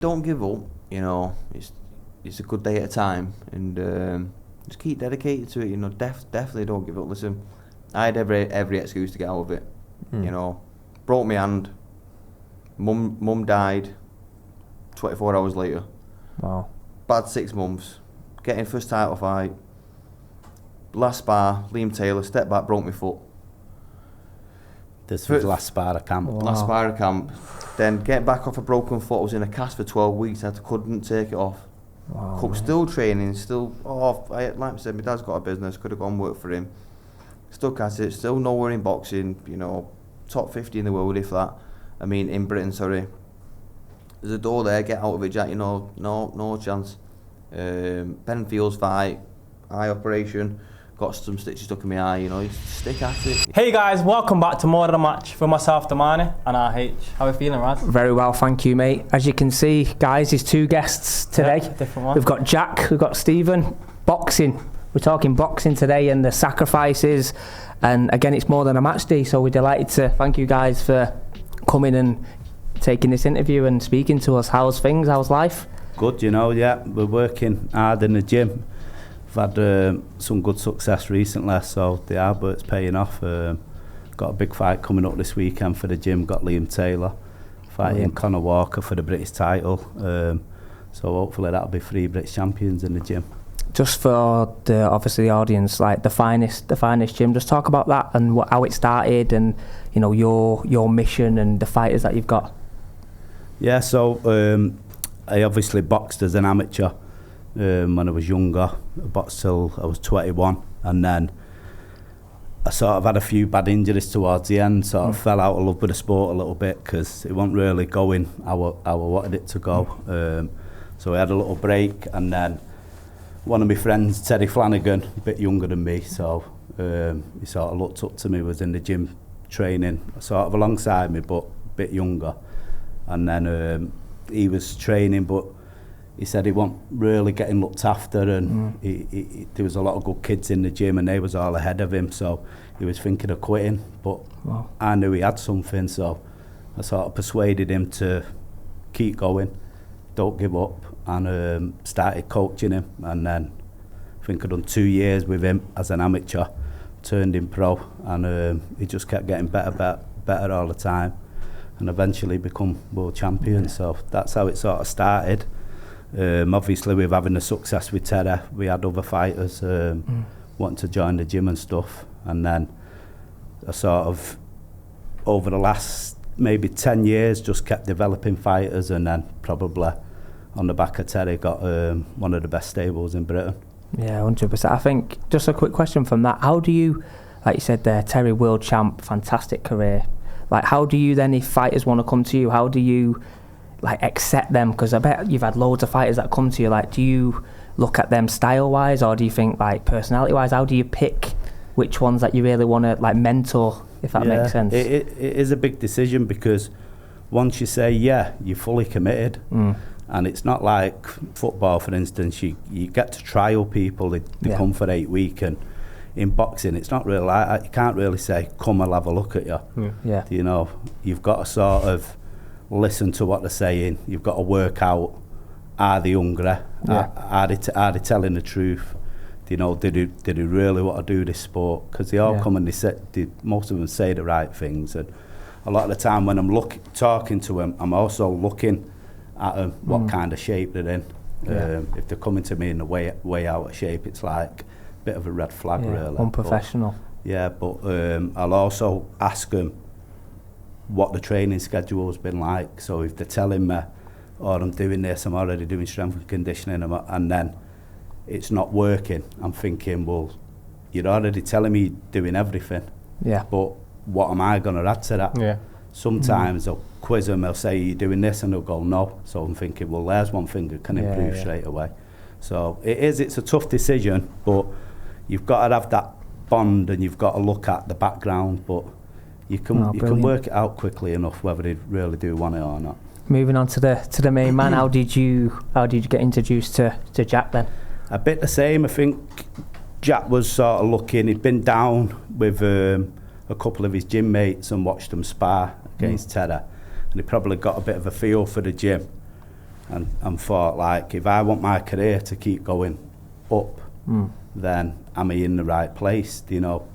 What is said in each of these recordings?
don't give up. You know, it's a good day at a time, and just keep dedicated to it. You know, definitely don't give up. Listen, I had every excuse to get out of it. You know, broke my hand. Mum died 24 hours later. Wow. Bad 6 months. Getting first title fight. Last spar, Liam Taylor, step back, broke my foot. This was last spar of camp. Wow. Last spar of camp. Then get back off a broken foot. I was in a cast for 12 weeks. I couldn't take it off. Wow, still training, still. Like I said, my dad's got a business. Could have gone work for him. Stuck at it. Still nowhere in boxing. You know, top 50 in the world, if that. I mean, in Britain, sorry. There's a door there. Get out of it, Jack. You know, no chance. Penfield's fight, eye operation. Got some stitches stuck in my eye, you know, you stick at it. Hey guys, welcome back to More Than a Match for myself, Damani, and RH. How are you feeling, Raz? Very well, thank you, mate. As you can see, guys, there's 2 guests today. Yeah, different one. We've got Jack, we've got Stephen. Boxing. We're talking boxing today and the sacrifices. And again, it's More Than a Match day, so we're delighted to thank you guys for coming and taking this interview and speaking to us. How's things? How's life? Good, you know, yeah. We're working hard in the gym. We've had some good success recently, so the hard work's paying off. Got a big fight coming up this weekend for the gym. Got Liam Taylor fighting Conor Walker for the British title. So hopefully that'll be 3 British champions in the gym. Just for the audience, like the finest gym. Just talk about that and how it started, and you know your mission and the fighters that you've got. Yeah, so I obviously boxed as an amateur. When I was younger, I boxed till I was 21, and then I sort of had a few bad injuries towards the end, sort of fell out of love with the sport a little bit because it wasn't really going how I wanted it to go. So I had a little break, and then one of my friends, Teddy Flanagan, a bit younger than me, so he sort of looked up to me, was in the gym training, sort of alongside me, but a bit younger. And then he was training, but he said he wasn't really getting looked after, and there was a lot of good kids in the gym and they was all ahead of him, so he was thinking of quitting, but I knew he had something, so I sort of persuaded him to keep going, don't give up, and started coaching him. And then I think I'd done 2 years with him as an amateur, turned him pro, and he just kept getting better all the time, and eventually become world champion. So that's how it sort of started. Obviously with having the success with Teddy, we had other fighters wanting to join the gym and stuff, and then I sort of over the last maybe 10 years just kept developing fighters, and then probably on the back of Teddy got one of the best stables in Britain. Yeah, 100%. I think just a quick question from that, how do you, like you said there, Terry world champ, fantastic career, like how do you then, if fighters want to come to you, how do you like accept them? Because I bet you've had loads of fighters that come to you. Like, do you look at them style wise, or do you think like personality wise? How do you pick which ones that you really want to like mentor, if that makes sense? It is a big decision, because once you say yeah, you're fully committed. And it's not like football, for instance. You get to trial people. They come for 8 weeks, and in boxing it's not really like that. You can't really say come, I'll have a look at you. You know, you've got to sort of listen to what they're saying. You've got to work out, are they hungry? Are they telling the truth? You know, did they really want to do this sport? Because they all come and most of them say the right things, and a lot of the time when I'm talking to them, I'm also looking at them, what kind of shape they're in. If they're coming to me in a way out of shape, it's like a bit of a red flag, really. Unprofessional. But I'll also ask them what the training schedule's been like. So if they're telling me, I'm doing this, I'm already doing strength and conditioning, and then it's not working, I'm thinking, well, you're already telling me you're doing everything. But what am I going to add to that? Sometimes I'll quiz them, they'll say, you're doing this, and they'll go, no. So I'm thinking, well, there's one thing that can improve straight away. So it's a tough decision, but you've got to have that bond, and you've got to look at the background, but you can work it out quickly enough whether they really do want it or not. Moving on to the main man, how did you get introduced to Jack then? A bit the same. I think Jack was sort of looking, he'd been down with a couple of his gym mates and watched them spar against Teddy, and he probably got a bit of a feel for the gym, and thought, like, if I want my career to keep going up, then am I in the right place? You know,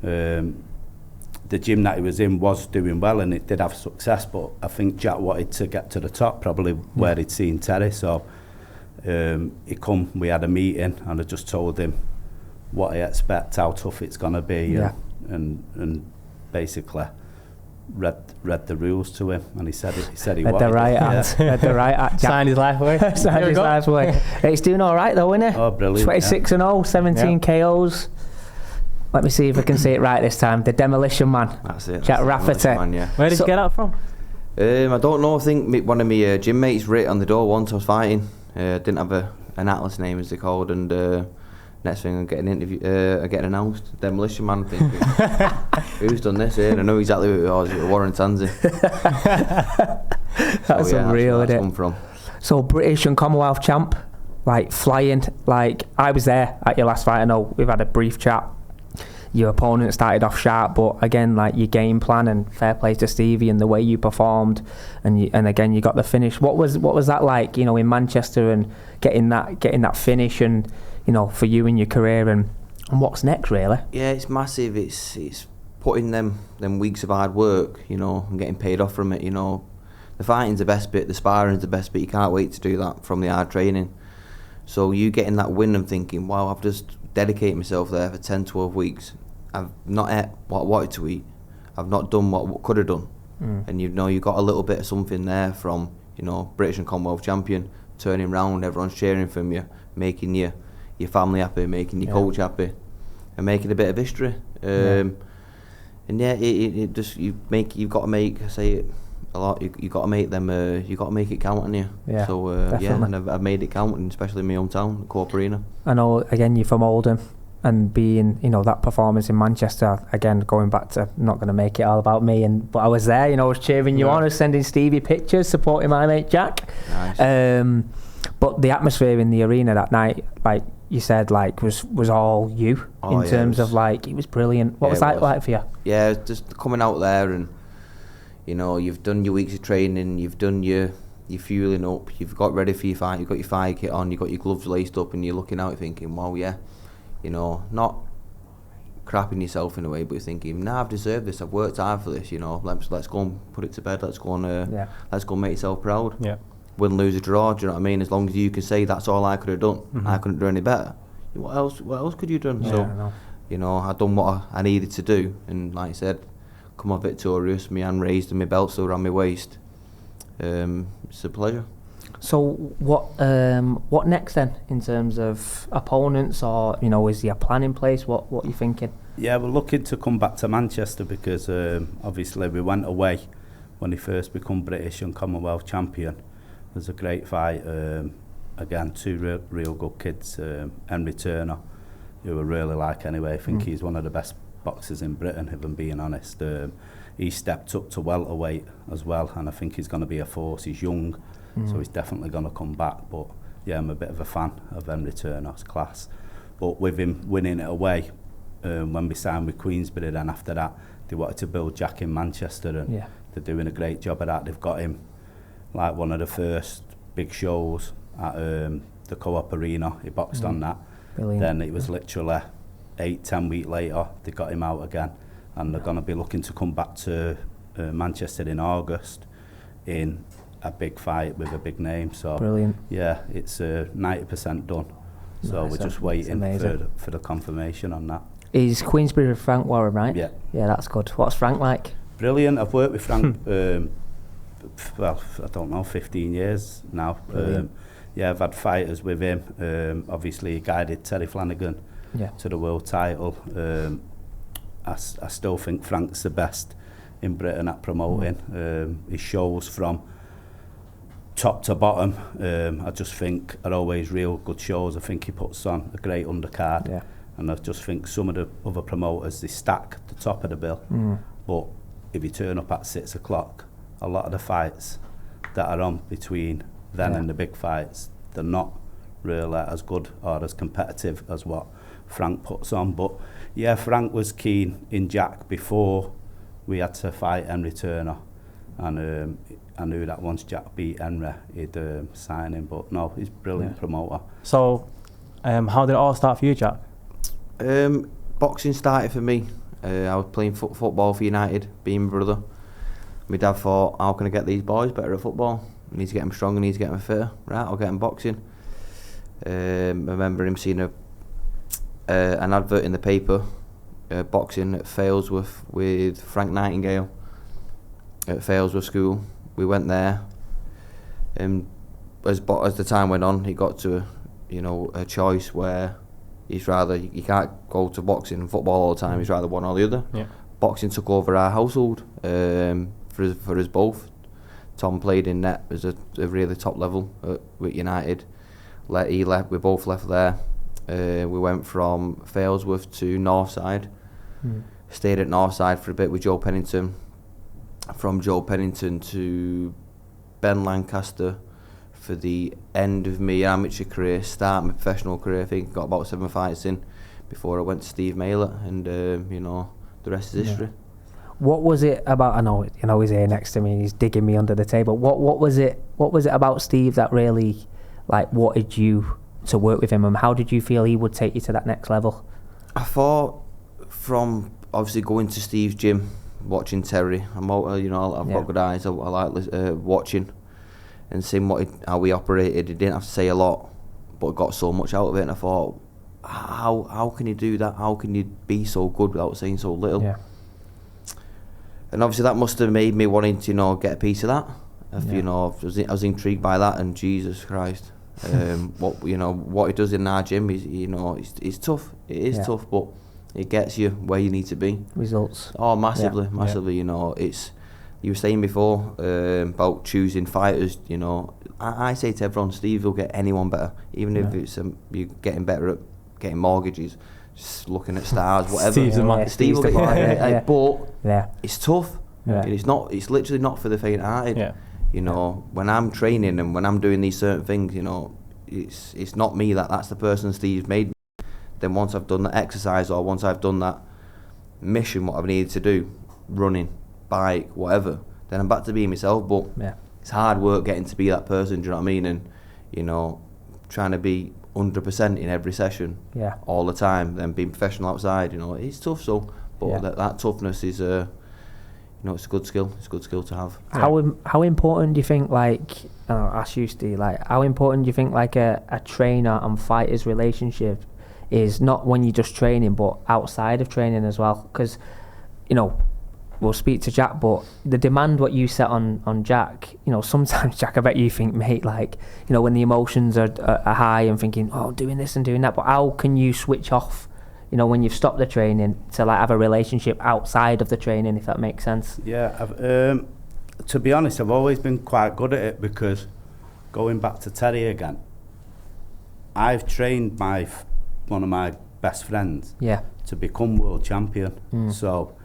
the gym that he was in was doing well and it did have success, but I think Jack wanted to get to the top, probably where he'd seen Terry. So he come, we had a meeting, and I just told him what I expect, how tough it's gonna be, and basically read the rules to him, and he said he read wanted the right at, read the right at. Signed his life away. Signed his life away. He's doing all right though, isn't he? Oh, brilliant! 26-0, 17 KOs. Let me see if I can say it right this time. The Demolition Man. That's it. Jack Rafferty. Man, yeah. Where did you get that from? I don't know. I think one of my gym mates writ on the door once I was fighting. Didn't have an atlas name, as they called, and next thing I get an interview, I get announced, Demolition Man. Thinking, who's done this here? And I know exactly who it was. It was Warren Tanzi. That's unreal, isn't it? Come from. So British and Commonwealth champ, like flying. Like I was there at your last fight. I know we've had a brief chat. Your opponent started off sharp, but again, like your game plan, and fair play to Stevie and the way you performed, and again you got the finish. What was that like? You know, in Manchester and getting that finish, and you know, for you in your career, and what's next really? Yeah, it's massive. It's putting them weeks of hard work, you know, and getting paid off from it. You know, the fighting's the best bit, the sparring's the best bit. You can't wait to do that from the hard training. So you getting that win and thinking, wow, I've just dedicated myself there for 10, 12 weeks. I've not ate what I wanted to eat. I've not done what I could have done. And you know, you got a little bit of something there from, you know, British and Commonwealth champion, turning round, everyone's cheering from you, making your family happy, making your coach happy, and making a bit of history. And yeah, it just you've got to make, I say it a lot, you got to make them, you got to make it count, haven't you? Yeah, so yeah, and I've made it count, and especially in my hometown, Corp Arena. I know, again, you're from Oldham, and being, you know, that performance in Manchester, again, going back to, I'm not going to make it all about me, but I was there, you know, I was cheering you on, I was sending Stevie pictures, supporting my mate Jack. Nice. But the atmosphere in the arena that night, like you said, like was all you, in terms of, like, it was brilliant. What was that like for you? Yeah, just coming out there, and you know, you've done your weeks of training, you've done your fueling up, you've got ready for your fight, you've got your fight kit on, you've got your gloves laced up, and you're looking out thinking, wow, yeah, you know, not crapping yourself in a way, but you're thinking, nah, I've deserved this, I've worked hard for this, you know, let's go and put it to bed, let's go and let's go and make yourself proud. Yeah. Win, lose, or draw, do you know what I mean? As long as you can say that's all I could have done, I couldn't do any better. What else could you have done? Yeah, so, you know, I done what I needed to do, and like I said, come off victorious, my hand raised and my belt still around my waist. It's a pleasure. So what next then, in terms of opponents, or, you know, is there a plan in place? What are you thinking? Yeah, we're looking to come back to Manchester because obviously we went away when he first become British and Commonwealth champion. There's a great fight, again, two real good kids, Henry Turner, who I really like anyway. I think he's one of the best boxers in Britain, if I'm being honest. He stepped up to welterweight as well, and I think he's going to be a force. He's young, so he's definitely going to come back. But yeah, I'm a bit of a fan of Henry Turner's class. But with him winning it away, when we signed with Queensberry, then after that, they wanted to build Jack in Manchester, and they're doing a great job of that. They've got him like one of the first big shows at the Co-op Arena. He boxed on that. Brilliant. Then it was literally 8-10 weeks later, they got him out again, and they're going to be looking to come back to Manchester in August in a big fight with a big name. So brilliant. Yeah, it's 90% done. So we're just waiting for the confirmation on that. Is Queensberry with Frank Warren, right? Yeah. Yeah, that's good. What's Frank like? Brilliant. I've worked with Frank, well, I don't know, 15 years now. Yeah, I've had fighters with him. Obviously, he guided Terry Flanagan to the world title. I still think Frank's the best in Britain at promoting. His shows from top to bottom, I just think are always real good shows. I think he puts on a great undercard. And I just think some of the other promoters, they stack the top of the bill. But if you turn up at 6 o'clock, a lot of the fights that are on between then and the big fights, they're not really as good or as competitive as what Frank puts on. But yeah, Frank was keen in Jack before we had to fight Henry Turner, and I knew that once Jack beat Henry, he'd sign him. But no, he's a brilliant promoter. So, how did it all start for you, Jack? Boxing started for me. I was playing football for United, being my brother. My dad thought, how can I get these boys better at football? I need to get them stronger, I need to get them fitter. Right, I'll get them boxing. I remember him seeing an advert in the paper, boxing at Failsworth with Frank Nightingale at Failsworth School. We went there, and as the time went on, he got to a choice where he's rather, you can't go to boxing and football all the time, he's rather one or the other. Yeah. Boxing took over our household for us both. Tom played in net as a really top level with United. He left, we both left there. We went from Failsworth to Northside. Stayed at Northside for a bit with Joe Pennington. From Joe Pennington to Ben Lancaster for the end of my amateur career, start my professional career. I think got about 7 fights in before I went to Steve Maylett, and the rest is history. What was it about? I know he's here next to me and he's digging me under the table. What was it about Steve that really wanted you to work with him, and how did you feel he would take you to that next level? I thought from obviously going to Steve's gym, watching Terry, I've got good eyes. I like watching and seeing how he operated. He didn't have to say a lot, but got so much out of it. And I thought, how can you do that? How can you be so good without saying so little? Yeah. And obviously that must have made me wanting to get a piece of that. I was intrigued by that, and Jesus Christ, what he does in our gym is it's tough. It is tough, but it gets you where you need to be. Results. Oh, massively. It's, you were saying before about choosing fighters. I say to everyone, Steve will get anyone better, even if it's you're getting better at getting mortgages, just looking at stars, whatever. Steve will get but it's tough. It's literally not for the faint-hearted. When I'm training and when I'm doing these certain things, it's not me that's the person Steve's made me. Then once I've done that exercise, or once I've done that mission, what I've needed to do, running, bike, whatever, then I'm back to being myself. But it's hard work getting to be that person, do you know what I mean? And trying to be 100% in every session, all the time, then being professional outside, it's tough. So, but that toughness is it's a good skill. It's a good skill to have. How important do you think, I'll ask you, Steve, how important do you think a trainer and fighter's relationship is, not when you're just training, but outside of training as well? Because, we'll speak to Jack, but the demand what you set on Jack, sometimes, Jack, I bet you think, mate, when the emotions are high and thinking, doing this and doing that, but how can you switch off, when you've stopped the training, to have a relationship outside of the training, if that makes sense? Yeah, to be honest, I've always been quite good at it, because going back to Terry again, I've trained one of my best friends to become world champion. So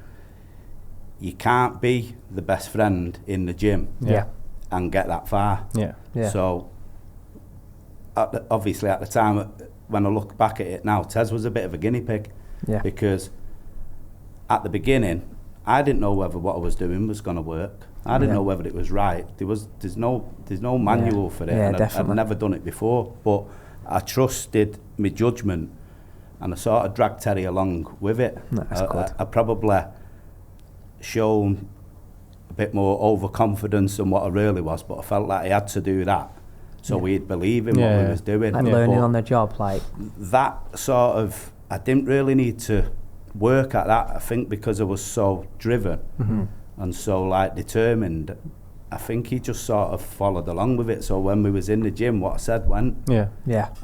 you can't be the best friend in the gym and get that far. So obviously at the time, when I look back at it now, Tez was a bit of a guinea pig, because at the beginning I didn't know whether what I was doing was going to work. I didn't know whether it was right. There's no manual for it, and I'd never done it before, but I trusted my judgment, and I sort of dragged Terry along with it. I probably shown a bit more overconfidence than what I really was, but I felt like I had to do that so we'd believe in what we was doing. Learning on the job, that sort of, I didn't really need to work at that, I think, because I was so driven and so determined. I think he just sort of followed along with it. So when we was in the gym, what I said went.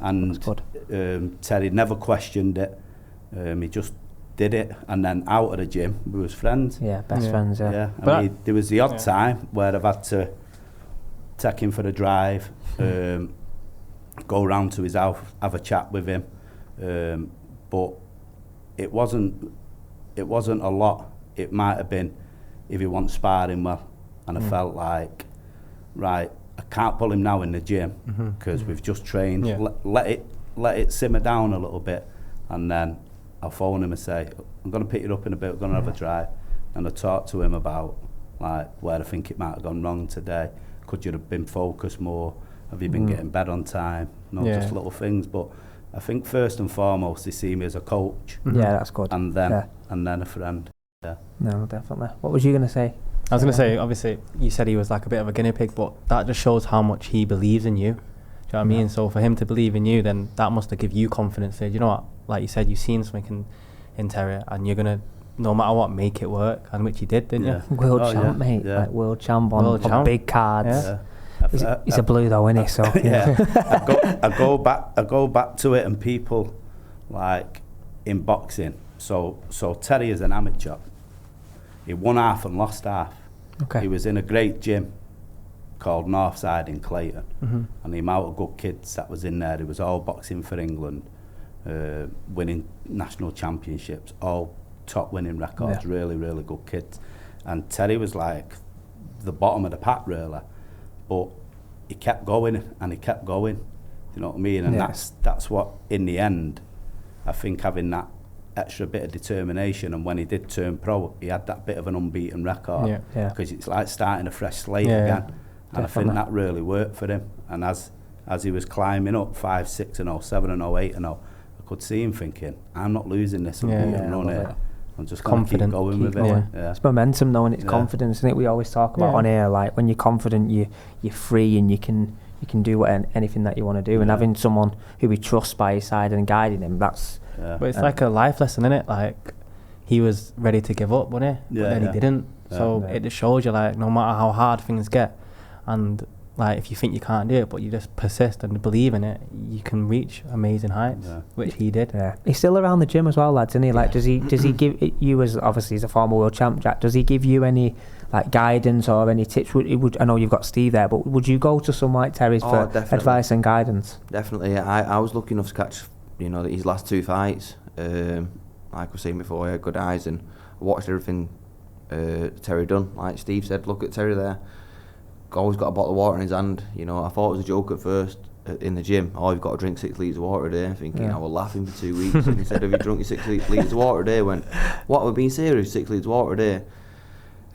And Terry never questioned it. He just did it, and then out of the gym we was friends. Best friends. There was the odd time where I've had to take him for a drive, go round to his house, have a chat with him, but it wasn't a lot. It might have been if he wasn't sparring well, and I felt like, right, I can't pull him now in the gym because we've just trained. Let it simmer down a little bit, and then I'll phone him and say, I'm going to pick you up in a bit, we're going to have a drive. And I talk to him about like where I think it might have gone wrong today. Could you have been focused more? Have you been getting bed on time? Just little things. But I think first and foremost, they see me as a coach. Yeah, that's good. And then a friend. Yeah. No, definitely. What was you going to say? I was going to say, obviously, you said he was like a bit of a guinea pig, but that just shows how much he believes in you. Do you know what I mean? So for him to believe in you, then that must have given you confidence. You know what? Like you said, you've seen something in Terry, and you're going to, no matter what, make it work. And which you did, didn't you? World champ, mate. Yeah. Like world champ on big cards. Yeah. He's a blue though, isn't he? So I go back to it, and people like in boxing. So Terry is an amateur. He won half and lost half. Okay. He was in a great gym called Northside in Clayton, and the amount of good kids that was in there. It was all boxing for England, winning national championships, all top winning records. Really, really good kids. And Terry was like the bottom of the pack, really. But he kept going and he kept going, you know what I mean? And that's what, in the end, I think having that extra bit of determination, and when he did turn pro, he had that bit of an unbeaten record, because it's like starting a fresh slate again. And I think that really worked for him. And as he was climbing up 5, 6 and 0, 7 and 0, 8 and 0, I could see him thinking, I'm not losing this, I'm going to run it. I'm just going to keep going with it. It's momentum though, and it's confidence, isn't it? We always talk about on here, like when you're confident, you're free, and you can do anything that you want to do. And having someone who we trust by his side and guiding him, that's. But it's like a life lesson, isn't it? Like he was ready to give up, wasn't he? But then he didn't. So it just shows you, like, no matter how hard things get, and like if you think you can't do it, but you just persist and believe in it, you can reach amazing heights, which he did. Yeah, he's still around the gym as well, lads, isn't he? Like, does he give you, as obviously he's a former world champ, Jack? Does he give you any like guidance or any tips? I know you've got Steve there, but would you go to someone like Terry's for advice and guidance? Definitely. I was lucky enough to catch, his last 2 fights. Like I was saying before, he had good eyes, and I watched everything Terry done. Like Steve said, look at Terry there. Always got a bottle of water in his hand. I thought it was a joke at first in the gym. Oh, you've got to drink 6 litres of water a day. Thinking I was laughing for 2 weeks. And he said, have you drunk your 6 litres of water a day? I went, what, we're being serious? 6 litres of water a day?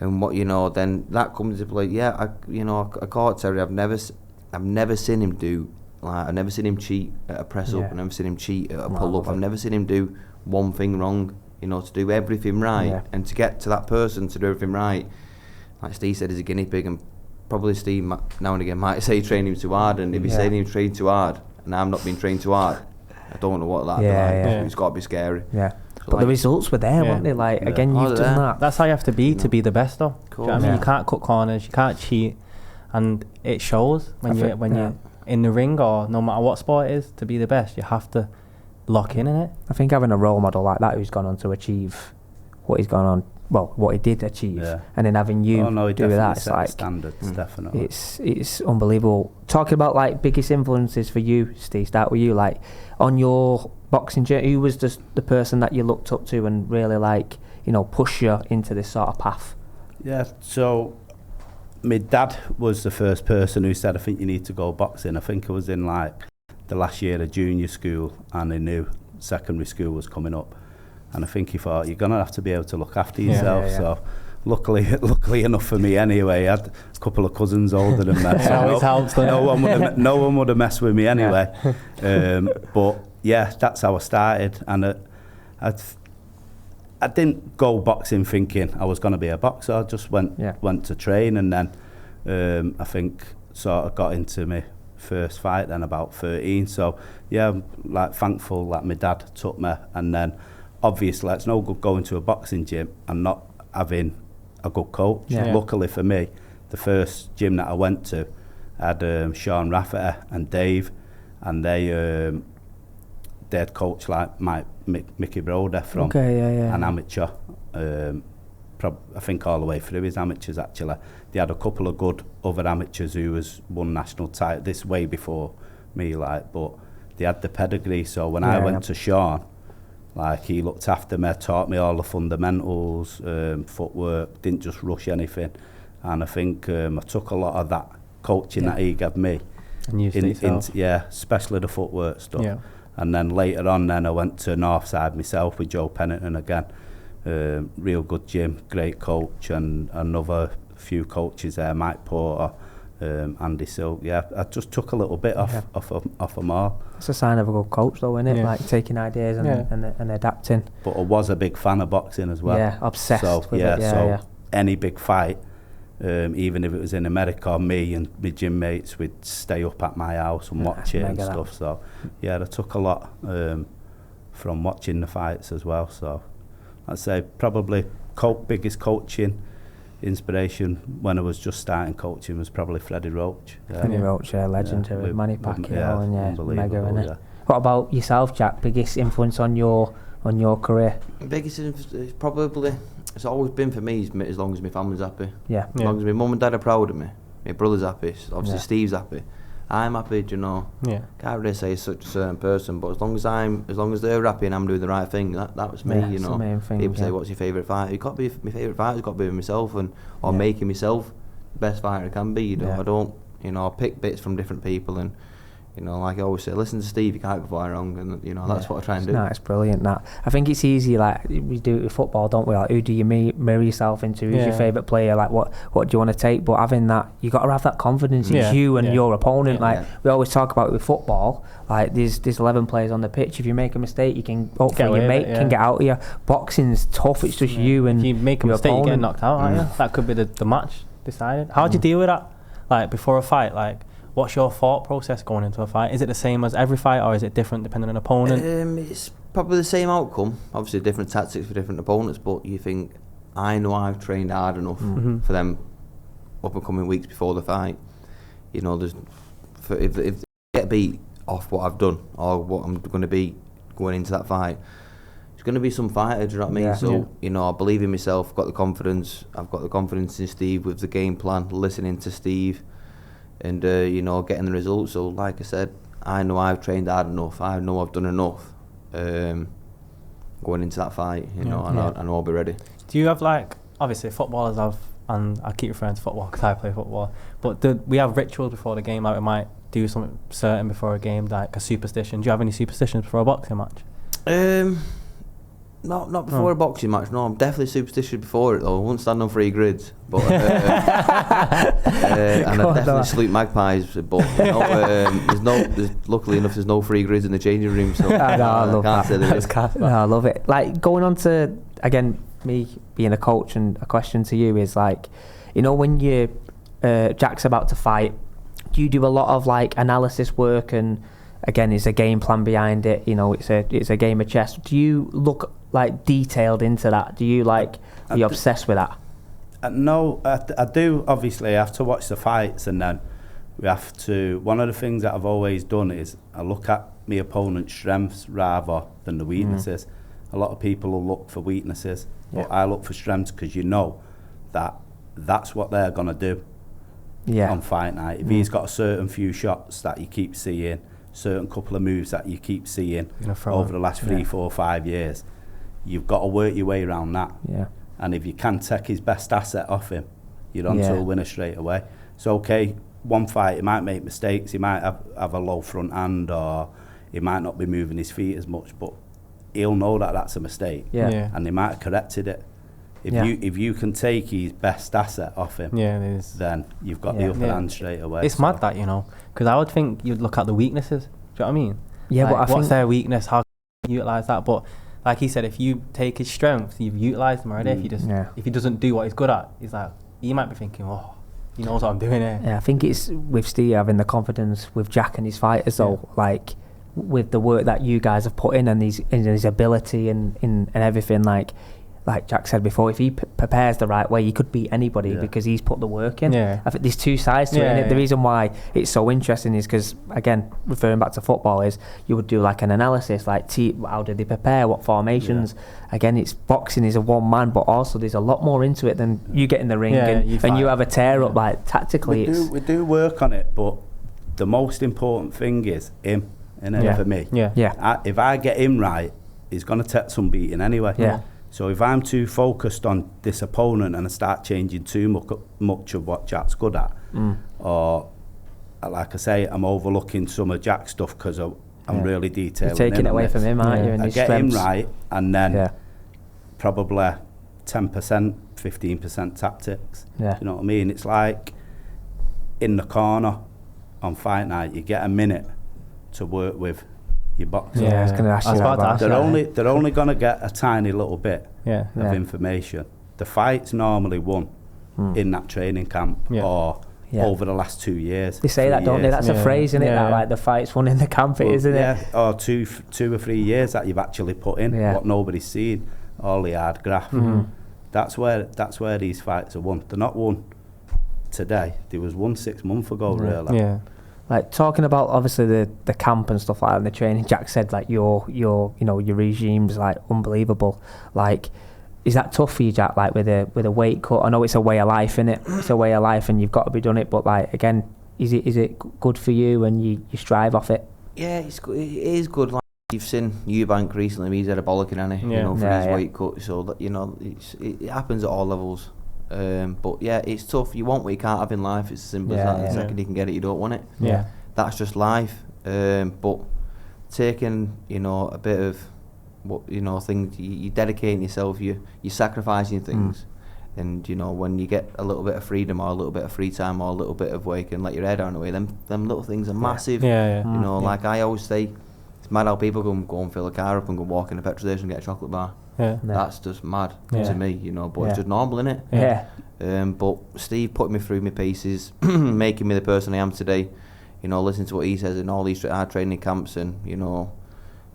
And what, then that comes into play. Yeah, I caught Terry. I've never seen him do, like, I've never seen him cheat at a press up. I've never seen him cheat at a pull up. I've never seen him do one thing wrong. To do everything right, and to get to that person to do everything right. Like Steve said, he's a guinea pig, and probably Steve now and again might say train him too hard, and if he's saying him train too hard and I'm not being trained too hard, I don't know what that'd be like. It's got to be scary. So but like, the results were there, weren't they? Like again, you've done that. That's how you have to be the best, though. Do you know what I mean? You can't cut corners, you can't cheat, and it shows when you're in the ring, or no matter what sport it is. To be the best, you have to lock in it. I think having a role model like that who's gone on to achieve what he's gone on. Well, what he did achieve, and then having you do that, it's like standards, definitely. It's unbelievable. Talking about like biggest influences for you, Steve. Start with you. Like on your boxing journey, who was the person that you looked up to and really push you into this sort of path? Yeah, so my dad was the first person who said, I think you need to go boxing. I think I was in like the last year of junior school, and I knew secondary school was coming up. And I think he thought, you're going to have to be able to look after yourself. So luckily enough for me anyway, I had a couple of cousins older than me. So no one would have messed with me anyway. But yeah, that's how I started. And I didn't go boxing thinking I was going to be a boxer. I just went to train, and then I think sort of got into my first fight then about 13. So yeah, I'm like thankful that my dad took me. And then obviously it's no good going to a boxing gym and not having a good coach. Luckily for me, the first gym that I went to had Sean Rafferty and Dave, and they'd coach like Mickey Broder from an amateur, I think all the way through his amateurs actually. They had a couple of good other amateurs who won national title this way before me, but they had the pedigree. So when I went to Sean, like, he looked after me, taught me all the fundamentals, footwork, didn't just rush anything. And I think I took a lot of that coaching that he gave me, and used it especially the footwork stuff. And then later on, I went to Northside myself with Joe Pennington again. Real good gym, great coach, and another few coaches there, Mike Porter, Andy Silk. Yeah, I just took a little bit off them all. It's a sign of a good coach, though, isn't it? Yeah. Like taking ideas and adapting. But I was a big fan of boxing as well. Yeah, obsessed with it. So any big fight, even if it was in America, me and my gym mates, we'd stay up at my house and watch it and stuff. So yeah, I took a lot from watching the fights as well. So I'd say probably biggest coaching inspiration when I was just starting coaching was probably Freddie Roach. Freddie Roach, legendary, with Manny Pacquiao, and mega, innit? Yeah. What about yourself, Jack? Biggest influence on your career? Biggest influence probably, it's always been for me as long as my family's happy. Yeah. As long as my mum and dad are proud of me, my brother's happy, obviously Steve's happy, I'm happy, you know. Yeah. Can't really say such a certain person, but as long as they're happy and I'm doing the right thing, that was me, you know. The main thing, people say, what's your favourite fight? It got to be my favourite fight. It's got to be with myself or making myself the best fighter I can be. You know, I don't, I pick bits from different people and. Like I always say, listen to Steve, you can't go far wrong, and that's what I try and do. No, it's brilliant. That I think it's easy. Like we do it with football, don't we? Like who do you mirror yourself into? Who's your favourite player? Like what do you want to take? But having that, you got to have that confidence. It's you and your opponent. We always talk about it with football. Like there's 11 players on the pitch. If you make a mistake, you can hopefully your mate can get out of you. Boxing's tough. It's just you and if you make a mistake, you get knocked out. Aren't you? That could be the match decided. How do you deal with that? Like before a fight, like. What's your thought process going into a fight? Is it the same as every fight, or is it different depending on opponent? It's probably the same outcome. Obviously, different tactics for different opponents, but you think, I know I've trained hard enough for them up and coming weeks before the fight. If I get beat off what I've done or what I'm going to be going into that fight, it's going to be some fighter, do you know what I mean? Yeah. So, I believe in myself, got the confidence. I've got the confidence in Steve with the game plan, listening to Steve. And getting the results. So like I said, I know I've trained hard enough. I know I've done enough going into that fight. I know I'll be ready. Do you have obviously footballers have, and I keep referring to football because I play football, but we have rituals before the game. Like we might do something certain before a game, like a superstition. Do you have any superstitions before a boxing match? Not before a boxing match. No, I'm definitely superstitious before it though. I won't stand on 3 grids, but and I definitely salute magpies. But luckily enough, there's no 3 grids in the changing room, so I love can't say there is. I love it. Like going on to again, me being a coach, and a question to you is when you Jack's about to fight, do you do a lot of analysis work and? Again, is a game plan behind it. It's a game of chess. Do you look detailed into that? Do you are you obsessed with that? No, I do. Obviously, I have to watch the fights, and then we have to. One of the things that I've always done is I look at my opponent's strengths rather than the weaknesses. A lot of people will look for weaknesses, but I look for strengths because that's what they're gonna do on fight night. If he's got a certain few shots that you keep seeing. Certain couple of moves that you keep seeing over the last 3, 4, 5 years, you've got to work your way around that. Yeah. And if you can take his best asset off him, you're on to a winner straight away. So okay, one fight he might make mistakes, he might have a low front hand, or he might not be moving his feet as much, but he'll know that that's a mistake. And they might have corrected it. If you can take his best asset off him, then you've got the upper hand straight away. It's mad that, because I would think you'd look at the weaknesses. Do you know what I mean? Yeah, but I what's their weakness? How can you utilise that? But like he said, if you take his strengths, you've utilised him already. If he doesn't do what he's good at, he might be thinking, he knows what I'm doing here. Yeah, I think it's with Steve having the confidence with Jack and his fighters, though. With the work that you guys have put in and his ability and everything, like Jack said before, if he prepares the right way, he could beat anybody because he's put the work in. I think there's 2 sides to it. The reason why it's so interesting is because, again, referring back to football, is you would do an analysis, how did they prepare, what formations. Again, it's boxing is a one man, but also there's a lot more into it than you get in the ring and you have a tear up. Tactically, we do work on it, but the most important thing is him, for me. If I get him right, he's going to take some beating anyway. So if I'm too focused on this opponent and I start changing too much of what Jack's good at, or like I say, I'm overlooking some of Jack's stuff because I'm really detailing. You're taking it away from him, aren't you? And I get him right, and then probably 10%, 15% tactics. Yeah. You know what I mean? It's like in the corner on fight night, you get a minute to work with your boxer. Yeah, I was going to ask you that. They're only going to get a tiny little bit of information. The fight's normally won in that training camp or over the last 2 years. They say that, don't they? That's a phrase, isn't it? That like the fight's won in the camp, isn't it? Yeah, or two or 3 years that you've actually put in what nobody's seen, all the hard graft. That's where these fights are won. They're not won today. They was won 6 months ago, really. Yeah. Like talking about obviously the camp and stuff like that and the training. Jack said like your regime's like unbelievable. Like, is that tough for you, Jack? Like with a weight cut? I know it's a way of life, innit? It's a way of life, and you've got to be done it. But like again, is it good for you and you strive off it? Yeah, it is good. Like you've seen Eubank recently. He's had a bollocking, hasn't he? For his weight cut. So that it happens at all levels. But yeah, it's tough. You want what you can't have in life. It's as simple as that. The second you can get it, you don't want it. Yeah, that's just life. But taking a bit of things, you're dedicating yourself. You're sacrificing things. And when you get a little bit of freedom or a little bit of free time or a little bit of where you can let your head down away, them little things are massive. Like I always say, it's mad how people go and fill a car up and go walk in a petrol station and get a chocolate bar. That's just mad to me, but it's just normal, innit? But Steve put me through my paces, making me the person I am today. Listening to what he says in all these hard training camps, and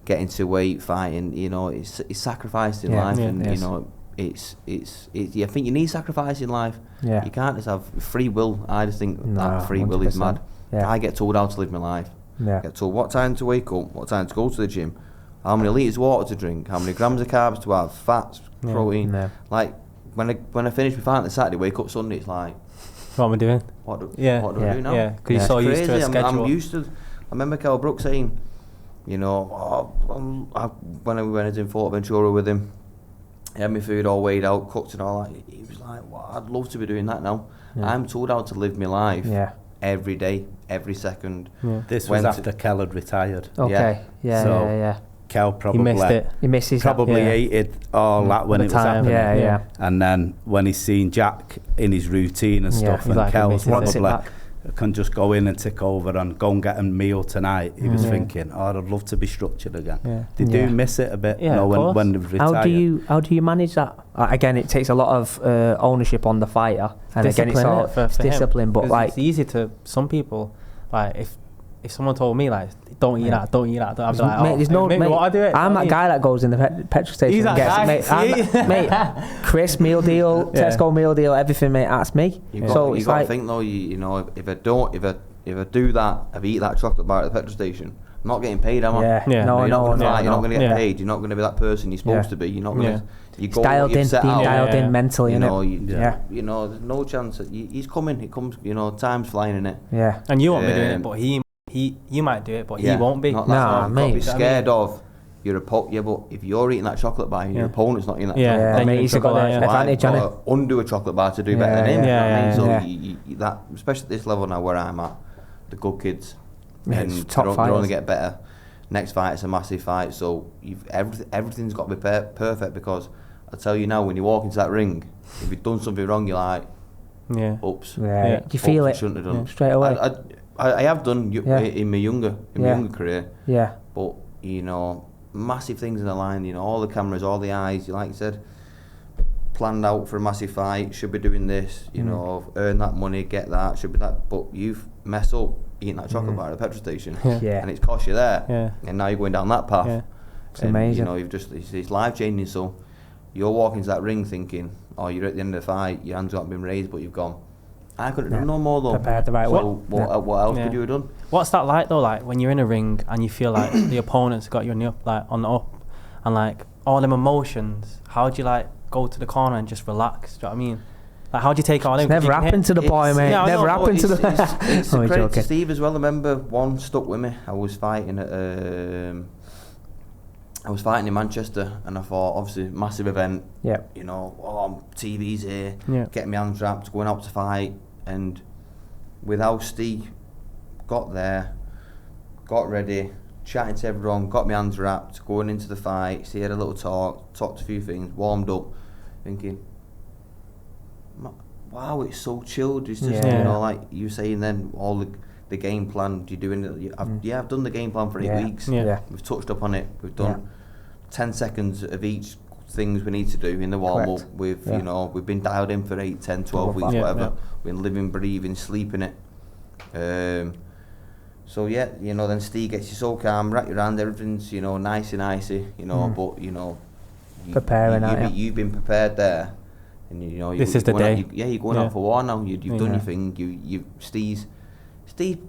getting to weight, fighting. It's sacrificed in life, and it's I think you need sacrifice in life. You can't just have free will. I just think that free 100%. Will is mad. I get told how to live my life. I get told what time to wake up, what time to go to the gym, how many litres of water to drink, how many grams of carbs to have, fats, protein. Like when I finish my fight on the Saturday, wake up Sunday, it's like, what am I doing? What do I do now? Yeah, because you're so used to a schedule. I'm used to. I remember Cal Brooks saying, when we went in Forteventura with him, he had my food all weighed out, cooked and all that. He was like, I'd love to be doing that now. I'm told how to live my life every day, every second. This was after Kel had retired. Okay. Yeah. Kel probably he missed it. He misses probably hated all that when it was happening. Yeah. And then when he's seen Jack in his routine and stuff, and Kel's probably can just go in and take over and go and get a meal tonight. He was thinking, I'd love to be structured again. They do miss it a bit, when they've retired. How do you manage that? Again, it takes a lot of ownership on the fighter, and discipline, again, it's discipline. But like, it's easy to some people. Like if someone told me like, don't eat that, I'd be like, what I do it. I'm that guy that goes in the petrol station. He's and gets, mate, Chris meal deal, Tesco meal deal, everything, mate. That's me. You've got to think though. If I do that, if I eat that chocolate bar at the petrol station, I'm not getting paid, am I? No. You're not going to get paid. You're not going to be that person you're supposed to be. You're not going to. You go dialed in mentally, there's no chance that he's coming. It comes, time's flying in it. Yeah. And you won't be doing it, but you might do it, but he won't be. Nah, mate. Be scared of your opponent. Yeah, but if you're eating that chocolate bar and your opponent's not eating that chocolate bar, then he's got an advantage on it. Undo a chocolate bar to do better than him. So that, especially at this level now where I'm at, the good kids, and they only get better. Next fight is a massive fight, so everything's got to be perfect, because I tell you now, when you walk into that ring, if you've done something wrong, you're like, oops. Do you feel it shouldn't have done straight away? I have done in my younger career. Yeah. But massive things in the line. All the cameras, all the eyes. Like you said, planned out for a massive fight. Should be doing this. Earn that money, get that. Should be that. But you've messed up eating that chocolate bar at the petrol station, and it's cost you there. And now you're going down that path. It's amazing. It's life changing. So you're walking to that ring thinking, you're at the end of the fight. Your hands haven't been raised, but you've gone, I couldn't have done no more though. Prepared the right way. What else could you have done? What's that like though? Like when you're in a ring and you feel like the opponent's got you on the up, and like all them emotions. How do you go to the corner and just relax? Do you know what I mean? Like how do you take all them? Never happened to the boy, mate. Never happened to the. It's a credit to Steve as well. I remember one stuck with me. I was fighting in Manchester, and I thought, obviously, massive event. Yeah. TV's here. Yeah. Getting my hands wrapped, going out to fight, and with how Steve got there, got ready, chatting to everyone, got my hands wrapped, going into the fight. So he had a little talked a few things, warmed up, thinking, wow, it's so chilled. It's just, you know, like you saying then, all the game plan, you're doing it. I've done the game plan for 8 weeks. Yeah. We've touched up on it. We've done 10 seconds of each things we need to do in the warm-up. We've, you know, we've been dialed in for 8, 10, 12 weeks, whatever. We've been living, breathing, sleeping it. So yeah, you know, then Steve gets you so calm, wrap your hand, everything's, you know, nicey, you know, but, you know, you've been prepared there, and you know, this is the day. You're going out for war now. You've done your thing. Steve's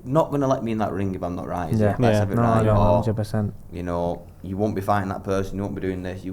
not going to let me in that ring if I'm not right. Is it? Let's have it right. 100%. You know, you won't be fighting that person. You won't be doing this.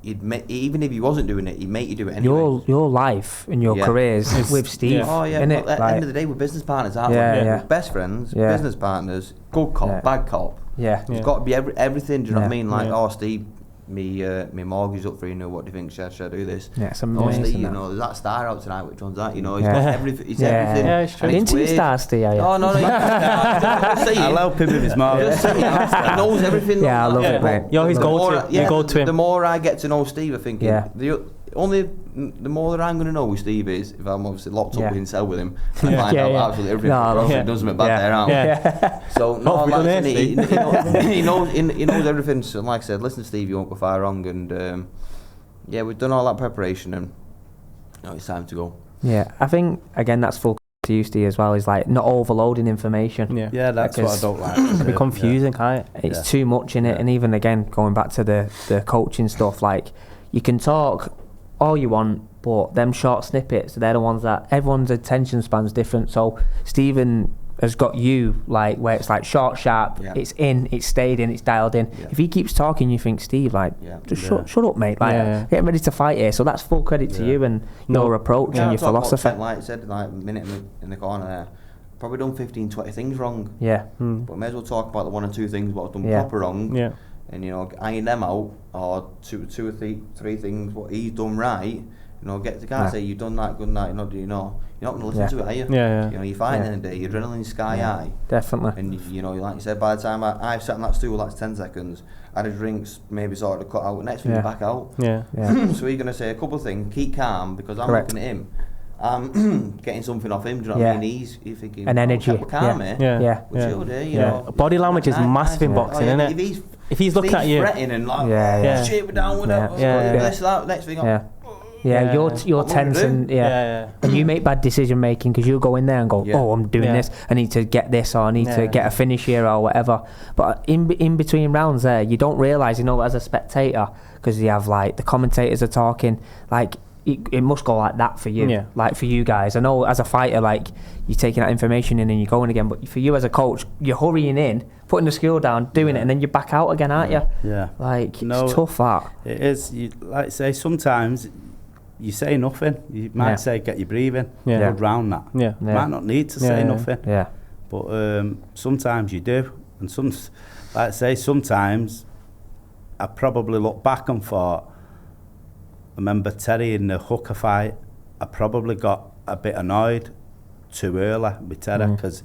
Even if he wasn't doing it, he'd make you do it anyway. Your life and your careers with Steve. Oh yeah. At the end of the day, we're business partners, aren't we? We're best friends, business partners, good cop, bad cop. Yeah. It's got to be everything. Do you know what I mean? Like, oh, Steve, me mortgage up for you. Know what do you think? Should I do this? Yeah, it's amazing. Steve, you know, there's that star out tonight. Which one's that? You know, he's got everything. He's everything. Yeah, it's true. Into star, Steve. No. I'll help him with his market. He knows everything. Yeah, I love it, mate. You're his go-to. You go to him. The more I get to know Steve, I think the more that I'm going to know who Steve is, if I'm obviously locked up in cell with him, and find out absolutely everything. Does me bad there, aren't we? So no, he knows everything. So like I said, listen to Steve, you won't go far wrong. And we've done all that preparation, and it's time to go. Yeah, I think again that's full to you, Steve, as well. Is like not overloading information. Yeah, that's what I don't like. It's a bit confusing, can't it? It's too much in it, and even again going back to the coaching stuff, like you can talk all you want, but them short snippets, they're the ones that everyone's attention span's different. So Stephen has got you like where it's like short, sharp, it's in, it's stayed in, it's dialed in. If he keeps talking, you think, Steve, like just shut up, mate, like getting ready to fight here. So that's full credit to you and your approach and your philosophy. Like I said, like a minute in the corner there, probably done 15, 20 things wrong. But may as well talk about the 1 or 2 things what I've done proper wrong. And you know, iron them out, or two or three things what he's done right. You know, get the guy say you've done that good night. You're not going to listen to it, are you? You know, you're fighting in the day, your adrenaline's sky high. Definitely. And you know, like you said, by the time I've sat in that stool, that's 10 seconds. I had a drinks, maybe sort of cut out. Next thing you're back out. So you're going to say a couple of things. Keep calm because I'm looking at him. I'm getting something off him. Do you know what I mean? You're thinking an energy. Calm here. We're chilled here. You know, body language is massive in boxing, isn't it? If he's looking at you, threatening and like, shit, we're down, whatever. This, that, next thing. You're tense and and you make bad decision making because you'll go in there and go, oh, I'm doing this. I need to get this, or I need to get a finish here, or whatever. But in between rounds, there, you don't realise, you know, as a spectator, because you have like the commentators are talking, like. It must go like that for you, like for you guys. I know as a fighter, like you're taking that information in and you're going again, but for you as a coach, you're hurrying in, putting the skill down, doing it, and then you're back out again, aren't you? Like it's tough. That it is. Like I say, sometimes you say nothing. You might say get your breathing, good round that. You might not need to say nothing. But sometimes you do, and like I say, sometimes I probably look back and thought. I remember Terry in the hooker fight, I probably got a bit annoyed too early with Terry because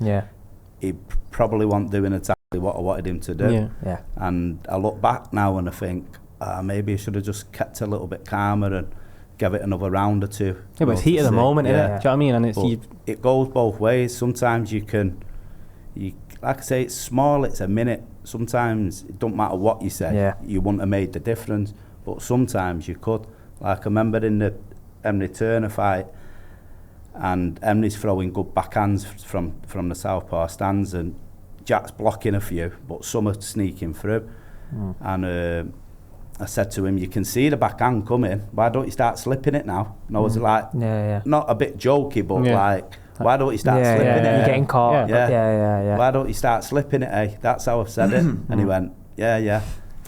he probably wasn't doing exactly what I wanted him to do. And I look back now and I think maybe I should have just kept a little bit calmer and give it another round or two. But it's heat of the moment, isn't it? Do you know what I mean? And it goes both ways. Sometimes like I say, it's small, it's a minute. Sometimes it don't matter what you say, you wouldn't have made the difference. But sometimes you could. Like I remember in the Emily Turner fight, and Emily throwing good backhands from the southpaw stands, and Jack's blocking a few, but some are sneaking through. And I said to him, "You can see the backhand coming. Why don't you start slipping it now?" And I was like, not a bit jokey, but like, why don't you start slipping it? You're getting caught. Why don't you start slipping it? That's how I said it. And he went, yeah.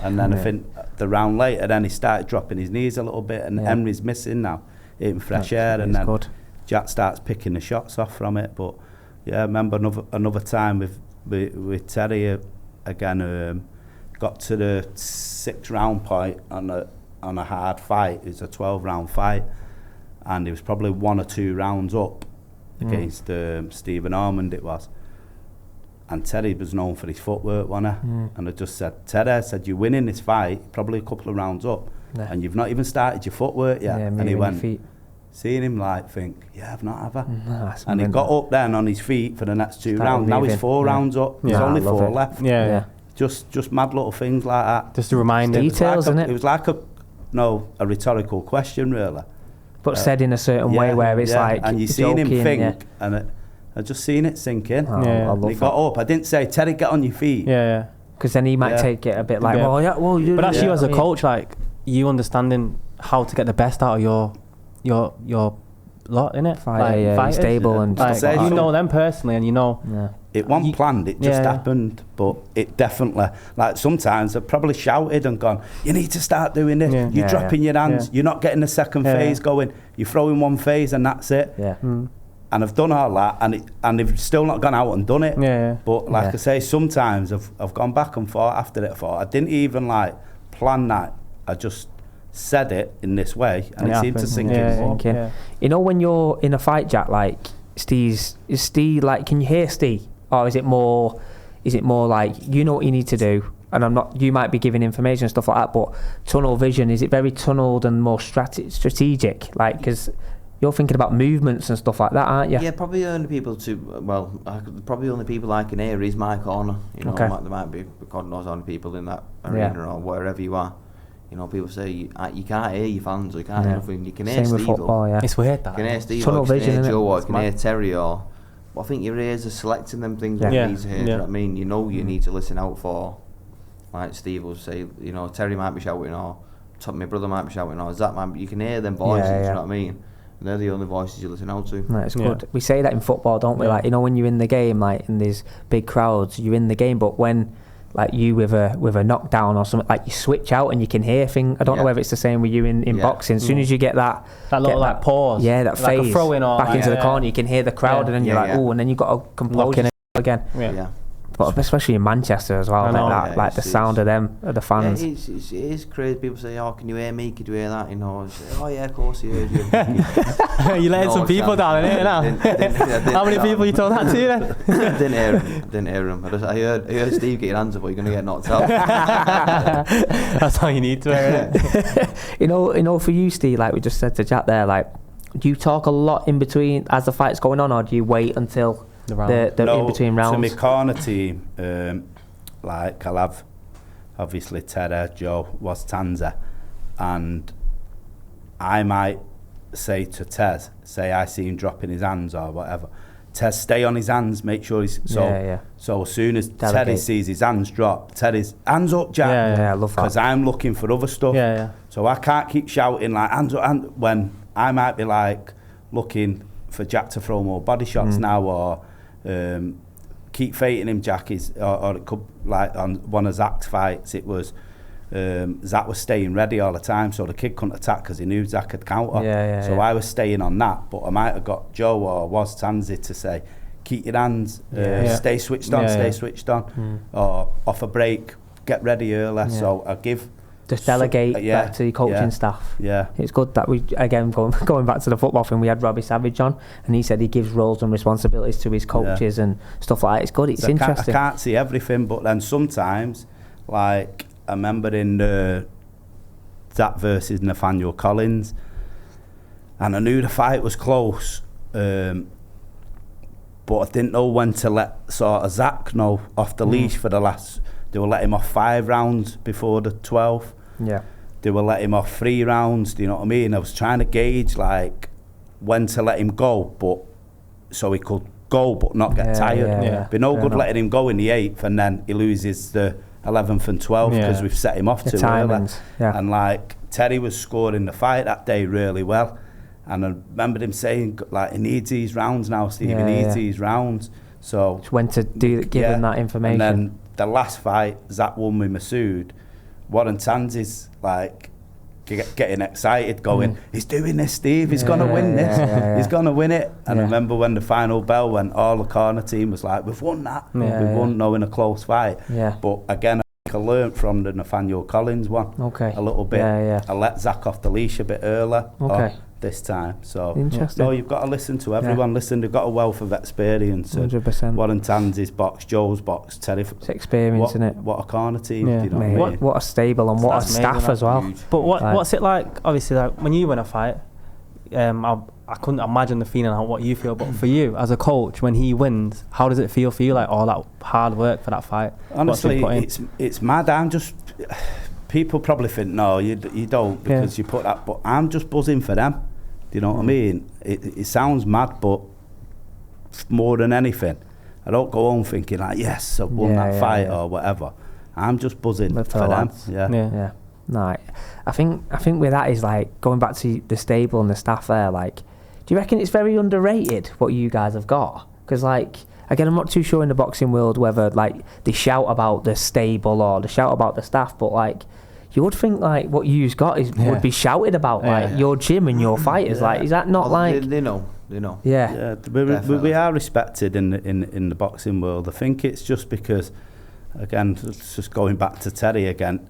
And then I think the round later, then he started dropping his knees a little bit, and Emery's missing now, hitting fresh air, and then Jack starts picking the shots off from it. But I remember another time with Terry again, got to the 6th round point on a hard fight. It was a 12-round fight, and it was probably 1 or 2 rounds up against Stephen Ormond it was. And Terry was known for his footwork, wasn't he? And I just said, Terry, you're winning this fight, probably a couple of rounds up, and you've not even started your footwork yet. And he went, Seeing him like think, I've not ever. No, And he got up then on his feet for the next 2 rounds. Now he's 4 rounds up. There's only 4 left. Yeah. Just mad little things like that. Just to remind him. Details, isn't it? It was like a rhetorical question, really. But said in a certain way where it's like and you seen him think, yeah. and I just seen it sink in. Oh, I love He got up. I didn't say, Terry, get on your feet. Yeah. Because then he might take it a bit like, you. But actually, as a coach, like you understanding how to get the best out of your lot, innit? Fighters, stable and like, stuff like you that. know them personally, and you know. Yeah. It wasn't planned, it just happened, but it definitely, like sometimes I've probably shouted and gone, you need to start doing this, you're dropping your hands, you're not getting the second phase going, you're throwing one phase and that's it. Yeah. And I've done all that, and they've still not gone out and done it. But like I say, sometimes I've gone back and thought after it, I didn't even like plan that, I just said it in this way, and it seemed to sink in. You know when you're in a fight, Jack, like is Steve like, can you hear Steve? Or is it more like, you know what you need to do, and you might be giving information and stuff like that, but tunnel vision, is it very tunneled and more strategic, like, because you're thinking about movements and stuff like that, aren't you? Yeah, probably the only people I can hear is my corner, you know. There might be God knows how many people in that arena or wherever you are. You know, people say you can't hear your fans, or you can't hear nothing. You can hear Same Steve, with football, you can hear Steve, tunnel or you can vision, hear innit? Joe, or you can hear Terry, or I think your ears are selecting them things you need to hear. Do you know what I mean? You know, you need to listen out for, like Steve will say, you know, Terry might be shouting, or my brother might be shouting, or Zach might be, you can hear them voices, do you know what I mean? And they're the only voices you listen out to. Right, it's good. We say that in football, don't we? Like, you know, when you're in the game, like in these big crowds, you're in the game, but when like you with a knockdown or something, like you switch out and you can hear things. I don't know whether it's the same with you in boxing. As soon as you get that little like pause, that like phase a throw in or back into the corner, you can hear the crowd, and then you're like, oh, and then you've got to compose it again. But especially in Manchester as well, like the sound of them, of the fans. Yeah, it is crazy. People say, "Oh, can you hear me? Could you hear that?" You know, I say, "Oh yeah, of course he heard you." You letting some people down in here now. How many people you told that to then? Didn't hear him. I heard Steve get your hands up, or you're gonna get knocked out. That's all you need to hear. You know, for you, Steve, like we just said to Jack there, like, do you talk a lot in between as the fight's going on, or do you wait until the in between rounds? To my corner team, like I'll have obviously Terra, Joe, was Tanza, and I might say to Tez, I see him dropping his hands or whatever, Tez, stay on his hands, make sure he's so as soon as Teddy sees his hands drop, Teddy's hands up, Jack. I love that, because I'm looking for other stuff. So I can't keep shouting like hands up, when I might be like looking for Jack to throw more body shots now, or keep fighting him, Jack, or it could, like on one of Zach's fights, it was Zach was staying ready all the time, so the kid couldn't attack because he knew Zach could counter. So I was staying on that, but I might have got Joe or was Tanzi to say, keep your hands, stay switched on, or off a break, get ready early. So I give. Just delegate back to your coaching staff. It's good that we, again, going back to the football thing, we had Robbie Savage on, and he said he gives roles and responsibilities to his coaches and stuff like that. It's good, it's interesting. I can't see everything, but then sometimes, like, I remember in that versus Nathaniel Collins, and I knew the fight was close, but I didn't know when to let sort of Zach know off the leash for the last. They were letting him off 5 rounds before the 12th. They were letting him off 3 rounds, do you know what I mean? I was trying to gauge like when to let him go, but so he could go but not get tired. Be no good letting him go in the 8th and then he loses the 11th and 12th because we've set him off too early. And like Terry was scoring the fight that day really well, and I remembered him saying like he needs these rounds now, Steve. He needs these rounds. So it's when to give him that information. And then the last fight, Zach won with Masood. Warren Tanzi's like getting excited, going, he's doing this, Steve, he's going to win this, he's going to win it. And I remember when the final bell went, all the corner team was like, we've won that, we've won knowing a close fight. But again, I learned from the Nathaniel Collins one a little bit. I let Zach off the leash a bit earlier this time. So no, you've got to listen to everyone. Listen, they've got a wealth of experience. 100%. Warren Tanzi's box, Joe's box, Terry. It's experience, isn't it? What a corner team. Do you know what I mean? What a stable and what a staff as well. But what's it like? Obviously, like when you win a fight, I couldn't imagine the feeling of what you feel, but for you as a coach, when he wins, how does it feel for you? Like all that hard work for that fight. Honestly, it's mad. I'm just. People probably think no, you don't because you put that, but I'm just buzzing for them. Do you know what I mean? It sounds mad, but more than anything, I don't go home thinking like yes, I won that fight or whatever. I'm just buzzing for them. Yeah. No, I think with that is like going back to the stable and the staff there. Like, do you reckon it's very underrated what you guys have got? Because like, again, I'm not too sure in the boxing world whether like they shout about the stable or they shout about the staff, but like you would think like what you've got would be shouted about, like your gym and your fighters. Like, is that not like they know? Yeah, we are respected in the boxing world. I think it's just because, again, it's just going back to Terry again.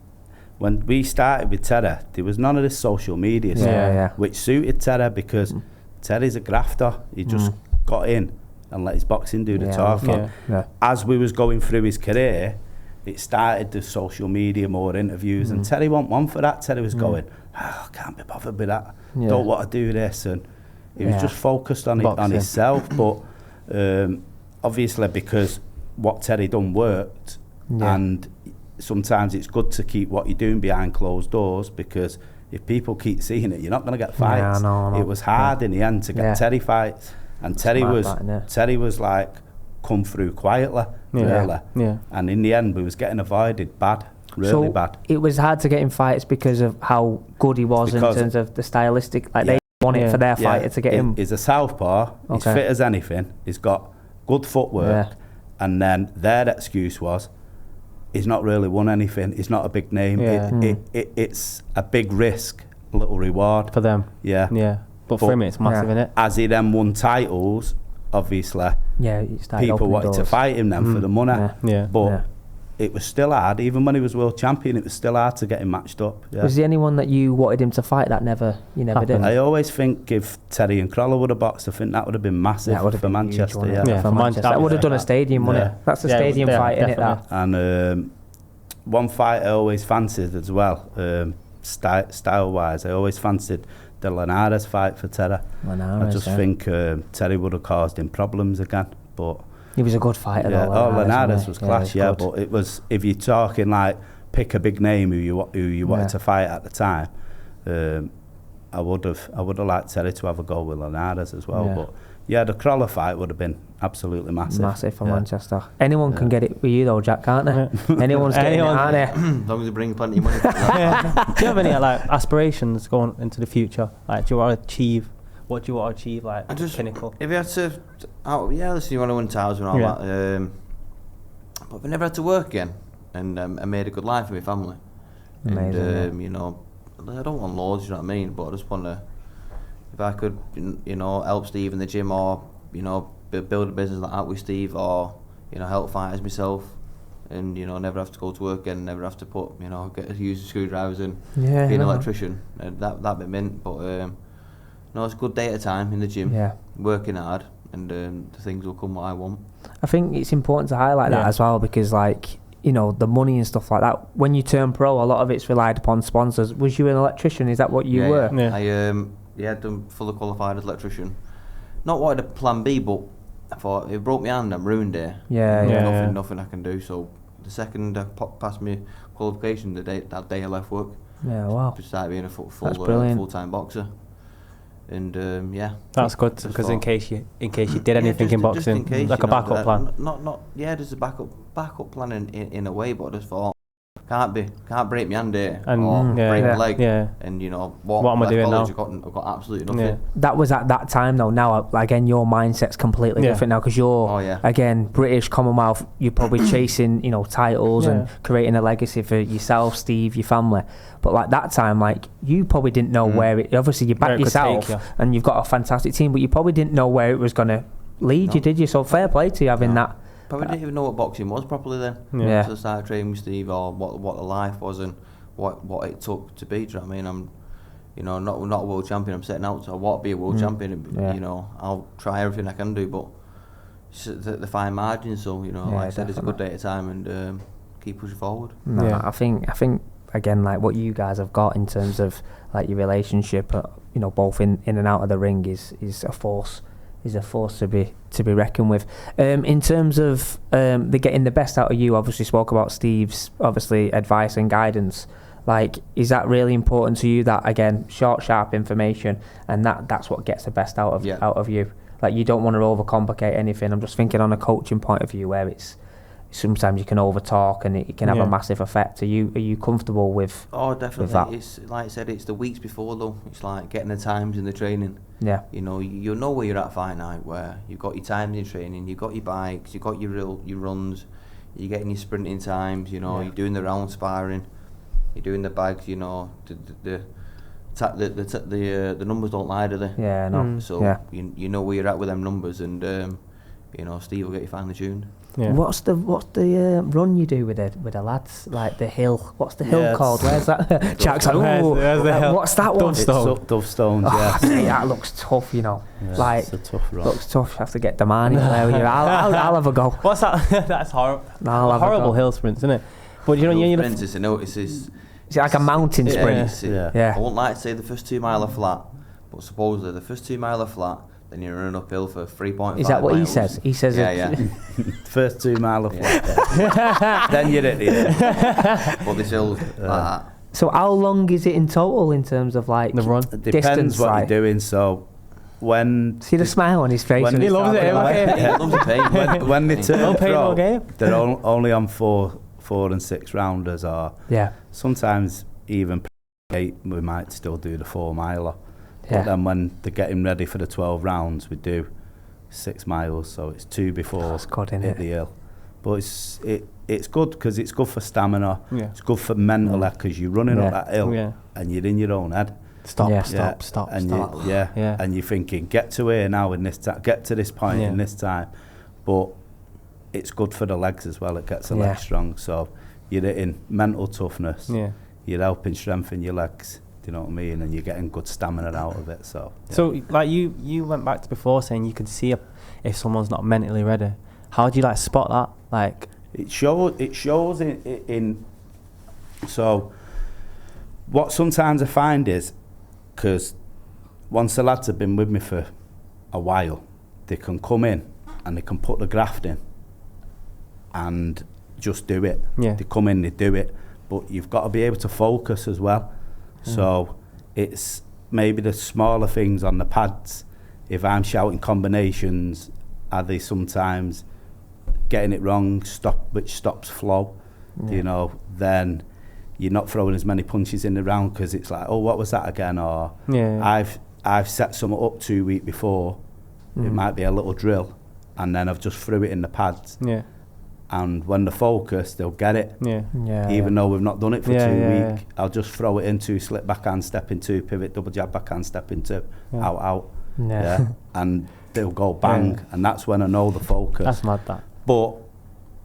When we started with Terry, there was none of this social media stuff, which suited Terry because Terry's a grafter. He just got in and let his boxing do the talking. As we was going through his career, it started the social media, more interviews, and Terry wasn't one for that. Terry was going, I can't be bothered with that. Don't want to do this, and he was just focused on himself. But obviously, because what Terry done worked, and sometimes it's good to keep what you're doing behind closed doors, because if people keep seeing it, you're not going to get fights. It was hard in the end to get Terry fights, and Terry was like come through quietly, really. And in the end, we was getting avoided bad. Really bad. It was hard to get in fights because of how good he was in terms of the stylistic. Like they want it for their fighter to get him. He's a southpaw. He's fit as anything. He's got good footwork. And then their excuse was, he's not really won anything. He's not a big name. It's a big risk, little reward for them. But for him, it's massive, isn't it? As he then won titles, obviously, people wanted to fight him then for the money. But it was still hard. Even when he was world champion, it was still hard to get him matched up. Was there anyone that you wanted him to fight that you never did? I always think if Terry and Crawler would have boxed, I think that would have been massive for Manchester. For Manchester. That would have done a stadium, wouldn't it? That's a stadium fight, isn't it? That. And one fight I always fancied as well, style-wise, I always fancied the Linares fight for Terry. I just think Terry would have caused him problems again, but he was a good fighter though. Linares was class, but it was, if you're talking like pick a big name who you wanted to fight at the time, I would have liked Terry to have a go with Linares as well. But the Crawler fight would have been absolutely massive. Massive for Manchester. Anyone can get it with you though, Jack, can't they? Anyone's getting it, aren't they? As long as they bring plenty of money. Do you have any like aspirations going into the future? Like, do you want to achieve? What do you want to achieve, like, pinnacle? If you had to, listen, you want to win titles and all that, but we never had to work again, and I made a good life for my family. Amazing, and, you know, I don't want loads, you know what I mean, but I just want to, if I could, you know, help Steve in the gym, or, you know, build a business like that with Steve, or, you know, help fighters myself, and, you know, never have to go to work again, never have to put, you know, use the screwdrivers and be an electrician, that bit mint, but no, it's a good day at a time in the gym, working hard, and the things will come what I want. I think it's important to highlight that as well, because, like, you know, the money and stuff like that, when you turn pro, a lot of it's relied upon sponsors. Was you an electrician? Is that what you were? I done fully qualified as electrician. Not wanted a plan B, but I thought, it broke my hand, I'm ruined there. Nothing I can do, so the second I passed my qualification, that day I left work. I started being a full-time boxer. And that's good, because in case you did anything in boxing, just in case, like a backup plan. There's a backup plan in a way, but I just thought, can't break my hand there, or break my leg, and you know what am I doing now? I've got absolutely nothing. That was at that time though. Now again, your mindset's completely different now, because you're again British Commonwealth. You're probably chasing, you know, titles and creating a legacy for yourself, Steve, your family. But like that time, like you probably didn't know where it. Obviously, you back yourself, and you've got a fantastic team, but you probably didn't know where it was going to lead you, did you? So fair play to you having that. Probably didn't even know what boxing was properly then. So I started training with Steve, or what the life was, and what it took to be. Do you know what I mean? I'm, you know, not a world champion. I'm setting out to, I want to be a world champion. And, you know, I'll try everything I can do, but it's the fine margin. So, you know, like I said, it's a good day at a time, and keep pushing forward. I think again, like what you guys have got in terms of like your relationship, you know, both in and out of the ring is a force. Is a force to be reckoned with. In terms of the getting the best out of you, obviously spoke about Steve's obviously advice and guidance. Like, is that really important to you? That again, short, sharp information, and that's what gets the best out of you. Like, you don't want to overcomplicate anything. I'm just thinking on a coaching point of view, where it's sometimes you can overtalk and it can have a massive effect. Are you comfortable with? Oh, definitely. With that? It's like I said, it's the weeks before though. It's like getting the times in the training. Yeah. You know, you'll know where you're at fight night, where you've got your times in training, you've got your bikes, you've got your runs, you're getting your sprinting times. You know, you're doing the round sparring, you're doing the bags. You know, the numbers don't lie, do they? Yeah, no. So you know where you're at with them numbers, and you know, Steve will get you finely tuned. Yeah. What's the run you do with the lads? Like the hill. What's the hill called? Where's that? Jack's like, where's the hill? What's that one? Dove Stones. Yeah. That looks tough, you know. Yeah, like it's a tough run. Looks tough. You have to get Damani there with you. I'll have a go. What's that? That's horrible. Horrible hill sprints, isn't it? But you know, sprints is it's like a mountain sprint. Yeah. I won't like to say the first 2 mile are flat, but supposedly the first 2 mile are flat. Then you're running uphill for 3.5 Is that what miles. he says? He says First 2 mile of flat. Then you're at the end. But this hill's like that. So how long is it in total in terms of like the run? It depends what you're doing. So when see the smile on his face. He loves it. He loves the pain. When they turn pro, game. they're only on 4 and 6 rounders, or sometimes even 8. We might still do the 4 miler. But then when they're getting ready for the 12 rounds, we do 6 miles, so it's 2 before hit the hill. But it's good because it's good for stamina. Yeah. It's good for mental because you're running up that hill and you're in your own head. Stop. And and you're thinking, get to here now in this time, get to this point in this time. But it's good for the legs as well. It gets the legs strong. So you're hitting mental toughness. Yeah. You're helping strengthen your legs. Do you know what I mean? And you're getting good stamina out of it. So like you went back to before saying you can see if someone's not mentally ready. How do you like spot that? Like it shows in so what sometimes I find is, because once the lads have been with me for a while, they can come in and they can put the graft in and just do it. They come in, they do it, but you've got to be able to focus as well. So it's maybe the smaller things on the pads. If I'm shouting combinations, are they sometimes getting it wrong, which stops flow? You know, then you're not throwing as many punches in the round because it's like, oh, what was that again? Or I've set something up 2 weeks before. It might be a little drill, and then I've just threw it in the pads. And when they're focused, they'll get it. Even though we've not done it for 2 weeks, I'll just throw it into slip backhand, step into, pivot, double jab, backhand, step into, out. And they'll go bang, and that's when I know the focus. That's mad, that. But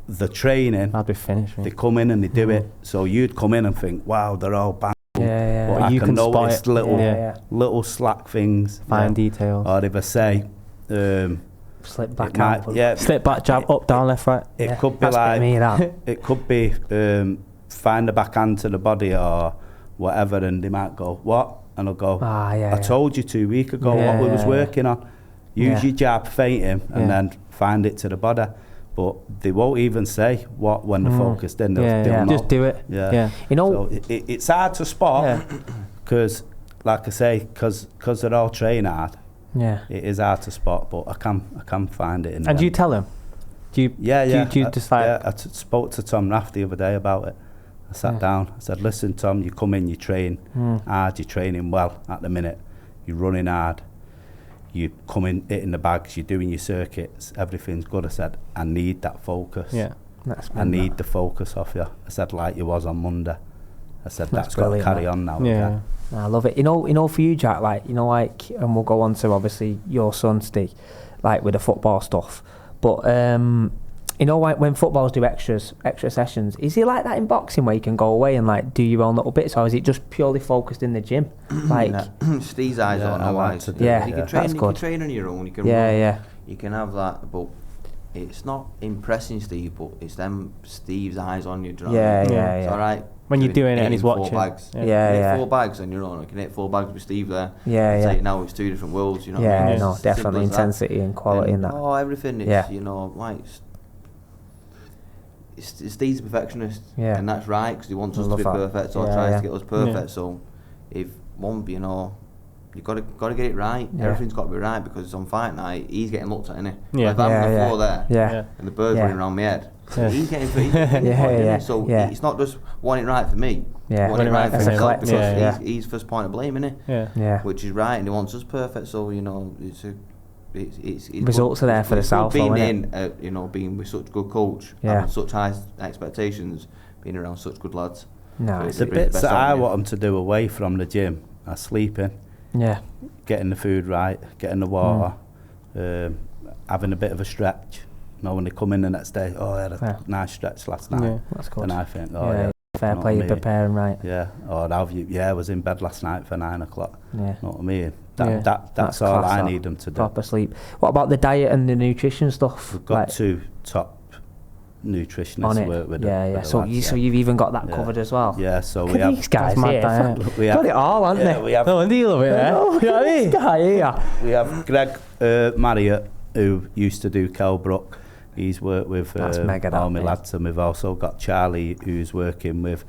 the training, I'll be finished. They come in and they do it. So you'd come in and think, wow, they're all bang. But I can notice little slack things, fine details. Or if I say, slip back slip back, jab, up, down, left, right. It could be like it could be find the backhand to the body or whatever, and they might go, what? And I'll go, I told you 2 weeks ago what we was working on. Use your jab, feint him, and then find it to the body. But they won't even say what when they're focused in. They'll just do it. You know, so it's hard to spot because, like I say, because they're all trained hard. It is hard to spot, but I can find it. And do you tell him? Do you? Do you just like? I spoke to Tom Raff the other day about it. I sat down. I said, "Listen, Tom, you come in, you train hard. You're training well at the minute. You're running hard. You come in, hitting the bags. You're doing your circuits. Everything's good." I said, "I need that focus. I need the focus off you." I said, "Like you was on Monday." I said, "That's got to carry on now." Again. I love it. You know, for you, Jack, and we'll go on to obviously your son, Steve, like with the football stuff. But when footballers do extra sessions, is he like that in boxing where you can go away and like do your own little bits, or is it just purely focused in the gym? Like Steve's eyes on no eyes. Yeah, you can train. You can train on your own. You can run, you can have that, but it's not impressing Steve, but it's them Steve's eyes on you. Do you know Yeah, what I mean? yeah, It's yeah. all right. When you're doing it and he's Four watching. bags. Yeah. You Yeah, can hit yeah. 4 bags on your own. You can hit 4 bags with Steve there. Yeah, I'd yeah. say now it's 2 different worlds. You know what I Yeah, mean? no, It's as simple definitely as that. intensity and quality in that. Oh, everything is, Yeah. you know, like, Steve's a perfectionist, Yeah. and that's right, because he wants I us to love be that. perfect, so he Yeah, tries yeah. to get us perfect. Yeah. So if one, you know, you got to get it right. Yeah. Everything's got to be right, because on fight night he's getting looked at, innit? Yeah. If I'm on the floor there, Yeah. and the bird's Yeah. running around my head, Yeah. he's getting yeah, yeah, So yeah. it's not just wanting it right for me. Yeah. Wanting it right for As a himself, collective. because Yeah. he's first point of blame, innit? Yeah. Yeah. Which is right, and he wants us perfect. So you know, it's Results are there for the South, being though, in, you know, being with such a good coach, Yeah. having such high expectations, being around such good lads. No. It's The the bits best that I option. want them to do away from the gym are sleeping, Yeah. getting the food right, getting the water, having a bit of a stretch. You know, when they come in the next day, I had a nice stretch last night. Yeah. That's good. And I think, Yeah, fair know what play, I you're mean? preparing right. Yeah, or have you? Yeah, I was in bed last night for 9 o'clock. Yeah. Know what I mean? Yeah. That's all class, I that. need them to do. Proper sleep. What about the diet and the nutrition stuff? We've got Like, 2 top nutritionists on to it. work with. Yeah, with yeah. the So lads, so you've even got that Yeah. covered as well. Yeah, so Look we at have. these guys That's mad, here. that, fuck, innit? We got have. it all, haven't Yeah, they? we have. No wonder you love it, eh? Oh, You know what I mean? this guy here. We have Greg Marriott, who used to do Kelbrook. He's worked with That's mega, all that, my mate. lads, and we've also got Charlie, who's working with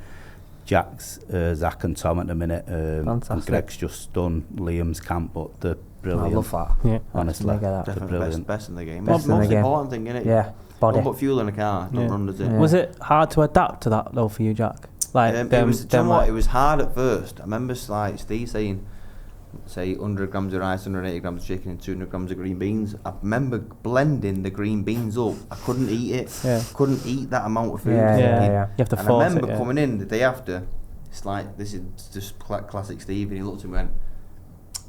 Jack's, Zach and Tom at the minute. And Fantastic. Greg's just done Liam's camp, but they're I brilliant. love that. Yeah. Honestly, Mega, that. they're Definitely brilliant. best in the game. Best in the Most game. important thing, innit? Yeah. Body. Don't put fuel in a car. Don't Yeah. run, does it? Yeah. Was it hard to adapt to that though for you, Jack? Like It was. Do you know what? It was hard at first. I remember like Steve saying, say 100 grams of rice, 180 grams of chicken, and 200 grams of green beans. I remember blending the green beans up. I couldn't eat it. Yeah. Couldn't eat that amount of food. Yeah, Yeah. yeah. You have to And I force remember it. coming in the day after. It's like, this is just classic Steve, and he looked at me and went,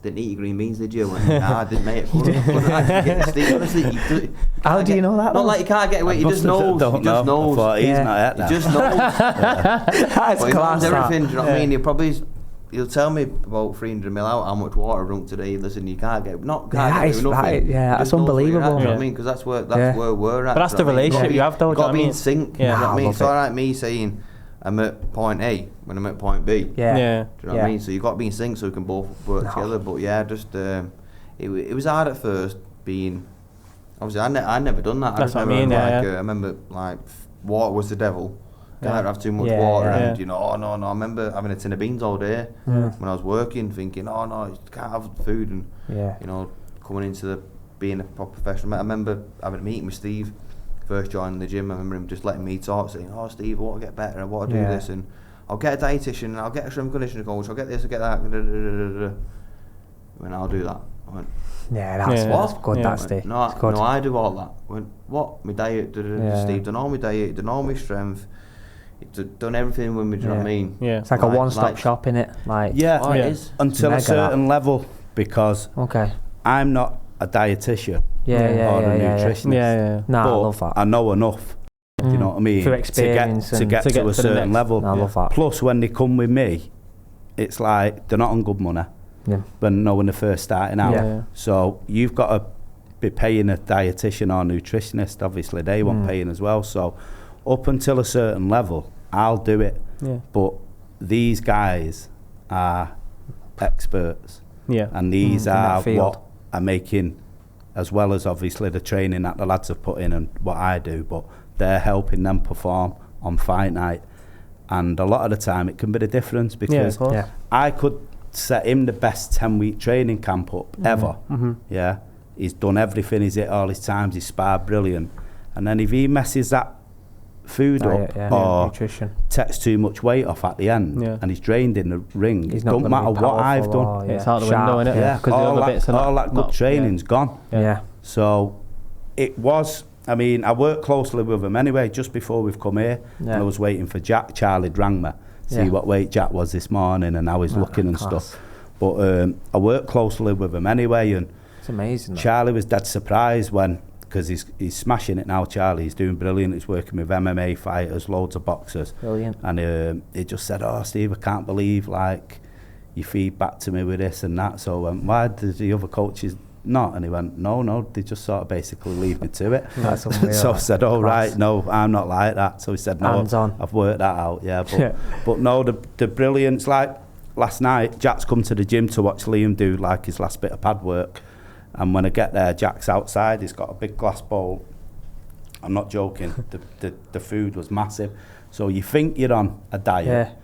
"Didn't eat your green beans, did you?" I went, "Nah, I didn't, mate. I couldn't actually get the Steve. Honestly, How do you know that? Not like you can't get away. He just knows. He just knows. I thought he's Yeah. not at He that. just knows. That's But he class. knows that. everything. Do you know what I Yeah. mean? He'll tell me about 300 ml out how much water I drunk today. Listen, you can't get Yeah, get it's away with right, nothing. yeah, He that's just knows where you're at, unbelievable. do you know what Yeah. I mean? Because that's where Yeah. we're at. But that's do you the know what I mean? relationship Gotta you have, though, You've do got you to know be what I in mean? sync. Yeah. Do you know what I I mean? love It's it. alright me saying I'm at point A when I'm at point B. Yeah. Yeah. Do you know what Yeah. I mean? So you've got to be in sync so we can both work No. together. But yeah, just it was hard at first being. Obviously, I never done that. That's I what I remember, mean, yeah, like, yeah. I remember like water was the devil. Yeah. Can't have too much Yeah, water, yeah. and Yeah. you know, oh no. I remember having a tin of beans all day when I was working, thinking, oh no, you can't have food, and Yeah. you know, coming into being a proper professional. I remember having a meeting with Steve, first joining the gym. I remember him just letting me talk, saying, "Oh, Steve, I want to get better. I want to do Yeah. this, and I'll get a dietitian, and I'll get a strength conditioning coach. I'll get this, I'll get that." When I'll do that, I went, Yeah, that's, Yeah. that's good, Yeah. that's Steve. no, It's good. no, I do all that. I went, what? My diet, Yeah. Steve done all my diet, done all my strength, done everything with me. Do you know what I Yeah. mean? Yeah. It's like a one-stop shop, innit? Like, Yeah, Oh, it Yeah. is. until Mega a certain level, because okay. I'm not a dietitian Yeah, yeah, or yeah, a yeah, yeah. nutritionist. Yeah. No, I but love that. I know enough. Do you know what I mean? Through experience to and get to to get a to the certain next- level. I love that. Plus, when they come with me, it's like they're not on good money Yeah. when they're first starting out. Yeah. Yeah. So you've got to be paying a dietitian or nutritionist. Obviously, they want paying as well. So up until a certain level, I'll do it. Yeah. But these guys are experts, Yeah. and these in that are field. what are making, as well as obviously the training that the lads have put in and what I do, but they're helping them perform on fight night. And a lot of the time it can be the difference, Yeah, because of course. Yeah. I could set him the best 10-week training camp up ever. Mm-hmm. Yeah, he's done everything, he's hit all his times, he's sparred brilliant. And then if he messes that food Diet, up yeah. or Nutrition. takes too much weight off at the end, Yeah. and he's drained in the ring, He's it not don't gonna matter be what I've powerful done. or, It's out the sharp, window, innit? Yeah, Because the all other bits are all not- that good not- training's gone. Yeah. So it was, I mean, I worked closely with him anyway, just before we've come here. Yeah. And I was waiting for Jack. Charlie rang me, see Yeah. what weight Jack was this morning and how he's looking and class. stuff. But I worked closely with him anyway, and It's amazing. That. Charlie was dead surprised when, because he's smashing it now, Charlie. He's doing brilliant. He's working with MMA fighters, loads of boxers. Brilliant. And he just said, "Oh, Steve, I can't believe, like, you feed back to me with this and that." So why did the other coaches not? And he went, no, they just sort of basically leave me to it. That's unreal. So I said, oh, Class. right, no, I'm not like that. So he said, no, Hands on. I've worked that out, but no, the brilliance, like last night, Jack's come to the gym to watch Liam do like his last bit of pad work. And when I get there, Jack's outside, he's got a big glass bowl. I'm not joking, the food was massive. So you think you're on a diet,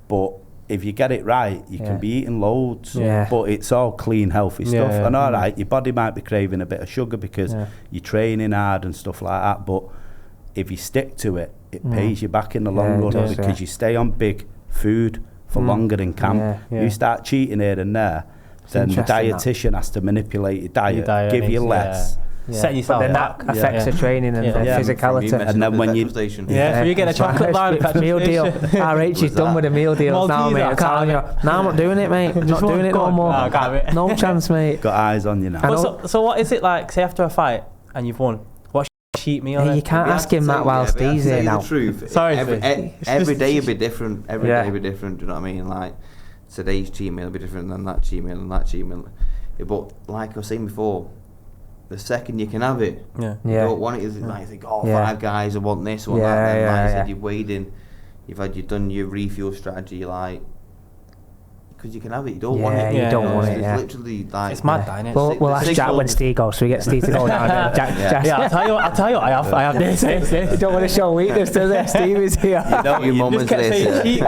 but if you get it right, you can be eating loads, but it's all clean, healthy stuff. And all right, your body might be craving a bit of sugar because you're training hard and stuff like that, but if you stick to it, it pays you back in the long run because you stay on big food for longer in camp. You start cheating here and there, then the dietitian has to manipulate your diet give you less. Setting yourself then that affects the training and the physicality. And then when you so you get a chocolate bar and meal deal. RH is done with the meal deals now, mate. I'm telling you. No, I'm not doing it, mate. I'm not doing it no more. No chance, mate. Got eyes on you now. So what is it like, say after a fight and you've won, what's your cheat meal? Hey, you can't ask him that whilst he's here now. Sorry, every day will be different. Every day will be different. Do you know what I mean? Like today's cheat meal will be different than that cheat meal and that cheat meal. But like I was saying before, the second you can have it, you don't want it. Like you think, 5 guys, I want this, I want that. And like I said, you've weighed in, you've done your refuel strategy, like, because you can have it, you don't want it. You don't want it. It's literally like it's mad, isn't it? We'll ask Jack when Steve goes, so we get Steve to go down there. Jack. I'll tell you, I have this. You don't want to show weakness, does it? Steve is here. You moments later. You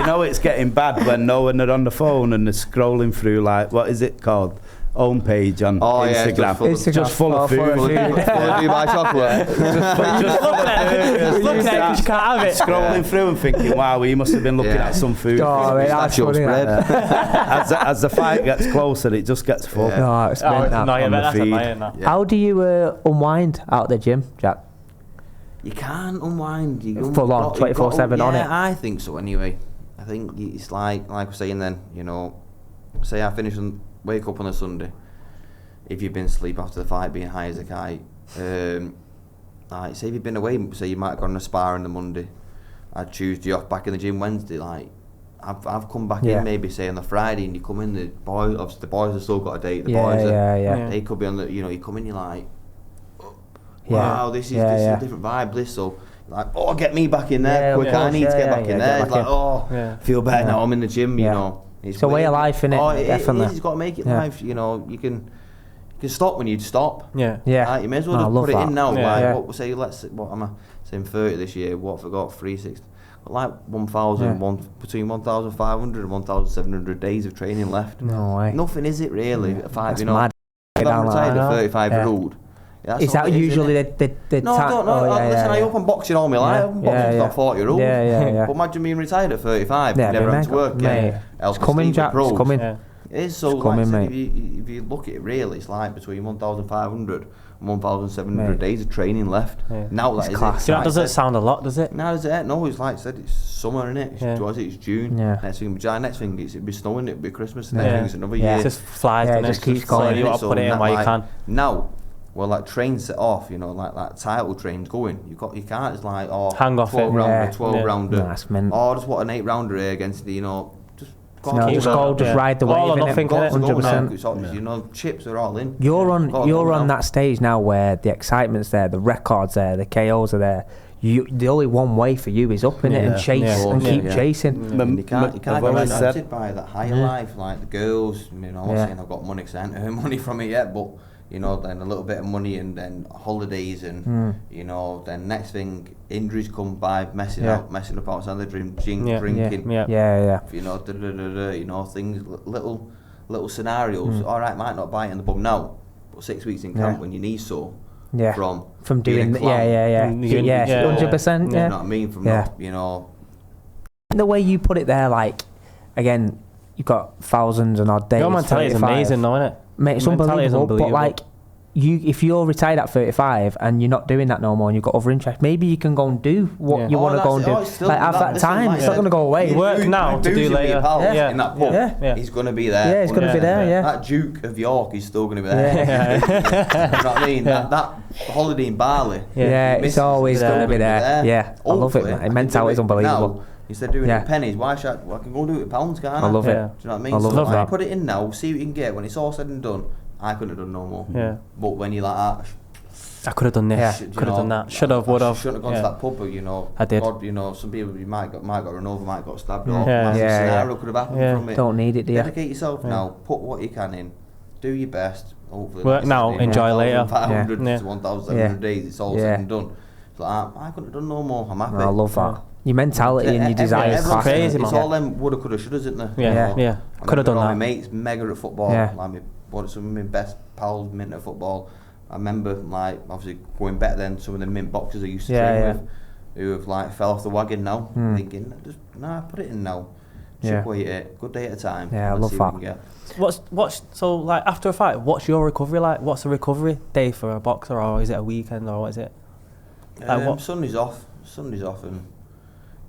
know it's getting bad when when they're on the phone and they're scrolling through, like, what is it called? Homepage on Instagram. Just full of food. Dubai chocolate. Just looking at it, you can't have it. Scrolling through and thinking, wow, we must have been looking at some food. That's funny. As the fight gets closer, it just gets full. It's How do you unwind out the gym, Jack? You can't unwind. Full on, 24/7 on it. I think so anyway. I think it's like we're saying then, say I wake up on a Sunday, if you've been asleep after the fight, being high as a kite, like say if you've been away, say you might have gone on a spar on the Monday, I'd Tuesday off, back in the gym Wednesday, like I've come back in maybe say on the Friday, and you come in, the boys have still got a date, they could be on the, you come in, you're like, wow, this is a different vibe, so like, get me back in there quick, I need to get back in there, it's like, feel better now, I'm in the gym, It's a way of life, innit? Definitely. You've got to make it life. You can stop when you stop. Yeah. Like, you may as well just put it in now. What say? What am I saying? 30 this year. What have I got? 360. Like 1,000, between 1,500 and 1,700 days of training left. No way. Nothing is it really? At 5, That's mad. If I'm retired at 35-year-old. Is that usually the No, I don't know. Listen, I open boxing all my life. I'm boxing for 40-year-old. Yeah. But imagine being retired at 35, never having to work. It's coming, Jack. It's coming. It is so. Coming, like, if you look at it, really, it's like between 1,500 and 1,700 days of training left. Now that is class. That doesn't sound a lot, does it? No, does it? No, it's like I said, it's summer, innit? It's June. Next thing, it'll be snowing. It'll be Christmas. Next thing, it's another year. It just flies. It just keeps going. You got to put it in where you can. Now. Well, like trains set off, like that title train's going. You can't just like hang off 12 rounder, 12 rounder. That's mint. Just what an 8 rounder here against the just ride the wave. All or nothing, 100%. Chips are all in. You're on that stage now where the excitement's there, the records there, the KOs are there. The only one way for you is up in it and chase and keep chasing. You can't get distracted by that higher life, like the girls. I'm not saying I've got money because I haven't earned money from it yet, but. Then a little bit of money and then holidays and then next thing injuries come by, messing up outside the gym, drinking, things, little scenarios. All right, might not bite in the bum now, but 6 weeks in camp when your knee's sore from doing 100%. You know what I mean? From not, the way you put it there, like again, you've got thousands and odd days. Your mentality is amazing, though, isn't it? Mate, it's unbelievable. But like, if you're retired at 35 and you're not doing that no more and you've got other interests, maybe you can go and do what you want to go and do. Like have that time. It's not going to go away. You work now to do later. In that pub, he's going to be there. Yeah, he's going to be there. Yeah. That Duke of York is still going to be there. You know what I mean? That holiday in Bali. Yeah, it's always going to be there. Yeah, I love it. Man. Mentality is unbelievable. Instead of doing it with pennies, why should I can go do it with pounds, can't I? I love it. Do you know what I mean? I love that. Put it in now, see what you can get. When it's all said and done, I couldn't have done no more. Yeah. But when you're like that, I could have done this. Could have done that. Should have. Would have. Shouldn't have gone to that pub, but you know. I did. God, you know, some people you might got run over, might got stabbed. Or Yeah. scenario could have happened from it. Don't need it, do you? Dedicate yourself now. Put what you can in. Do your best. Hopefully. Work now. Enjoy later. 500 to 1,700 days. It's all said and done. It's like I couldn't have done no more. I'm happy. I love that. Your mentality and your desire is crazy, man. It's all them woulda, coulda, shouldas, isn't there? Yeah. Could have done that. My mates mega at football. Like some of my best pals mint at football. I remember like obviously going better than some of the mint boxers I used to train with, who have like fell off the wagon now. Thinking, just put it in now. Chip away at it. Good day at a time. Yeah, I love that. What's so like after a fight? What's your recovery like? What's a recovery day for a boxer, or is it a weekend, or what is it? Like Sunday's off, and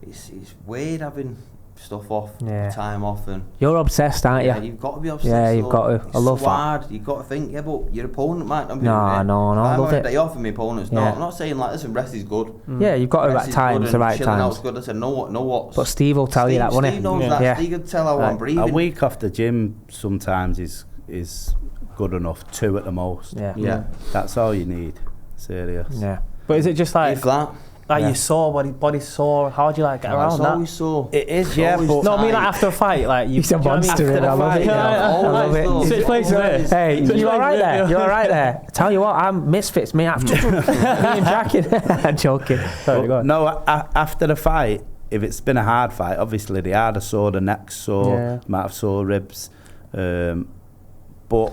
it's weird having stuff off, time off, and you're obsessed, aren't you? Yeah, you've got to be obsessed. Yeah, you've got to. I love so that. Hard. You've got to think, but your opponent might not be. No, I love it. If I'm day off and my opponent's not, I'm not saying like, listen, rest is good. Yeah, you've got to at times, the right times. Good. I said, know what. But Steve will tell you that, won't he? Steve knows that. Steve can tell how I'm breathing. A week off the gym sometimes is good enough. 2 at the most. Yeah. That's all you need. Serious. Yeah. But is it just like if that? Like you're sore, body's sore. How do you like get around that? Always sore. It is, yeah. But no, I mean like after a fight, like he's a monster. I love it. I love it. Switch places there. Hey, you all right there? You all right there? Tell you what, I'm misfits. Me after me and Jack. I'm joking. Sorry, go on. No, after the fight, if it's been a hard fight, obviously they are sore, the neck's sore, might have sore ribs, but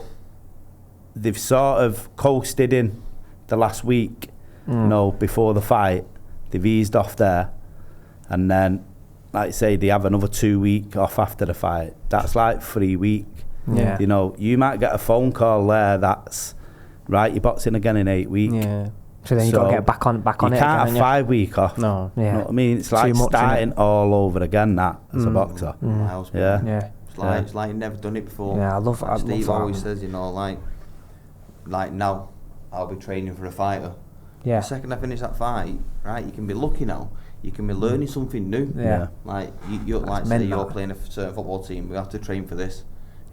they've sort of coasted in the last week. Before the fight. They've eased off there, and then, like I say, they have another 2 week off after the fight. That's like 3 week. Yeah. You know, you might get a phone call there that's right. You're boxing again in 8 weeks. Yeah. So then you got to get back on it. You can't have 5 week off. No. Yeah. You know what I mean? It's like starting all over again. That as a boxer. Yeah. It's like you've never done it before. Yeah, I love that. Steve always says, you know, like now, I'll be training for a fighter. Yeah. The second I finish that fight, right, you can be lucky now. You can be learning something new. Yeah. Like you're playing a certain football team. We have to train for this.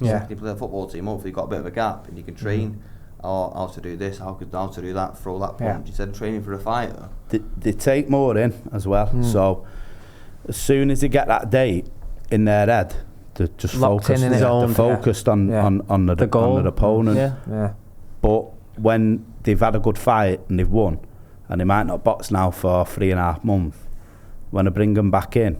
Second you play a football team, hopefully you've got a bit of a gap, and you can train. How to do this? How to do that? Throw that punch. Instead of training for a fighter. They take more in as well. So as soon as they get that date in their head, they're just focused. They're focused on the goal, on the opponent. Yeah. But when they've had a good fight and they've won, and they might not box now for 3.5 months, when I bring them back in,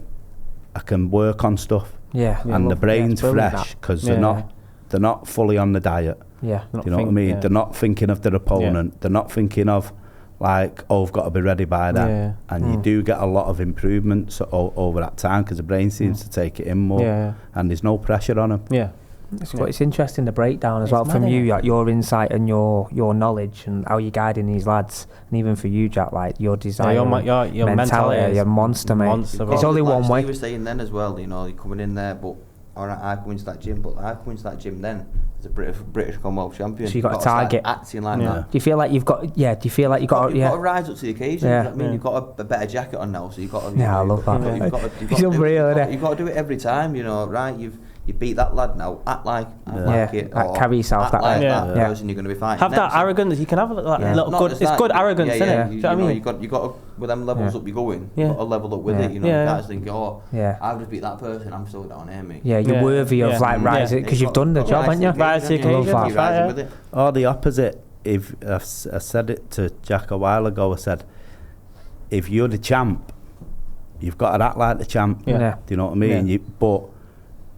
I can work on stuff. And the brain's fresh because they're not fully on the diet. Yeah. You know what I mean? Yeah. They're not thinking of their opponent. Yeah. They're not thinking of like, I've got to be ready by then. Yeah. And you do get a lot of improvements over that time because the brain seems to take it in more. Yeah. And there's no pressure on them. Yeah. It's interesting the breakdown as well from you, like your insight and your knowledge and how you're guiding these lads, and even for you, Jack, like your desire, your mentality, your monster, mate. It's only one way. You were saying then as well, you know, you're coming in there, but I come into that gym, then as a British Commonwealth champion. So you got a target, acting like that. Do you feel like you've got? Yeah. Do you feel like you've got to rise up to the occasion? Yeah. You know what I mean, you've got a better jacket on now, so you've got to. I love that. It's unreal, isn't it? You've got to do it every time, you know, right? You beat that lad now. Act like it. Or carry yourself that way. That person you're going to be fighting. Have that arrogance. You can have a little good. It's good arrogance, isn't it? You know, you got to with them levels up you're going. You got to level up with it. You know, you can't think, I've just beat that person. I'm still down here, mate. Yeah, you're worthy of like rising because you've done the job, haven't you? Rise to the occasion. Or the opposite. If I said it to Jack a while ago, I said, if you're the champ, you've got to act like the champ. Do you know what I mean? But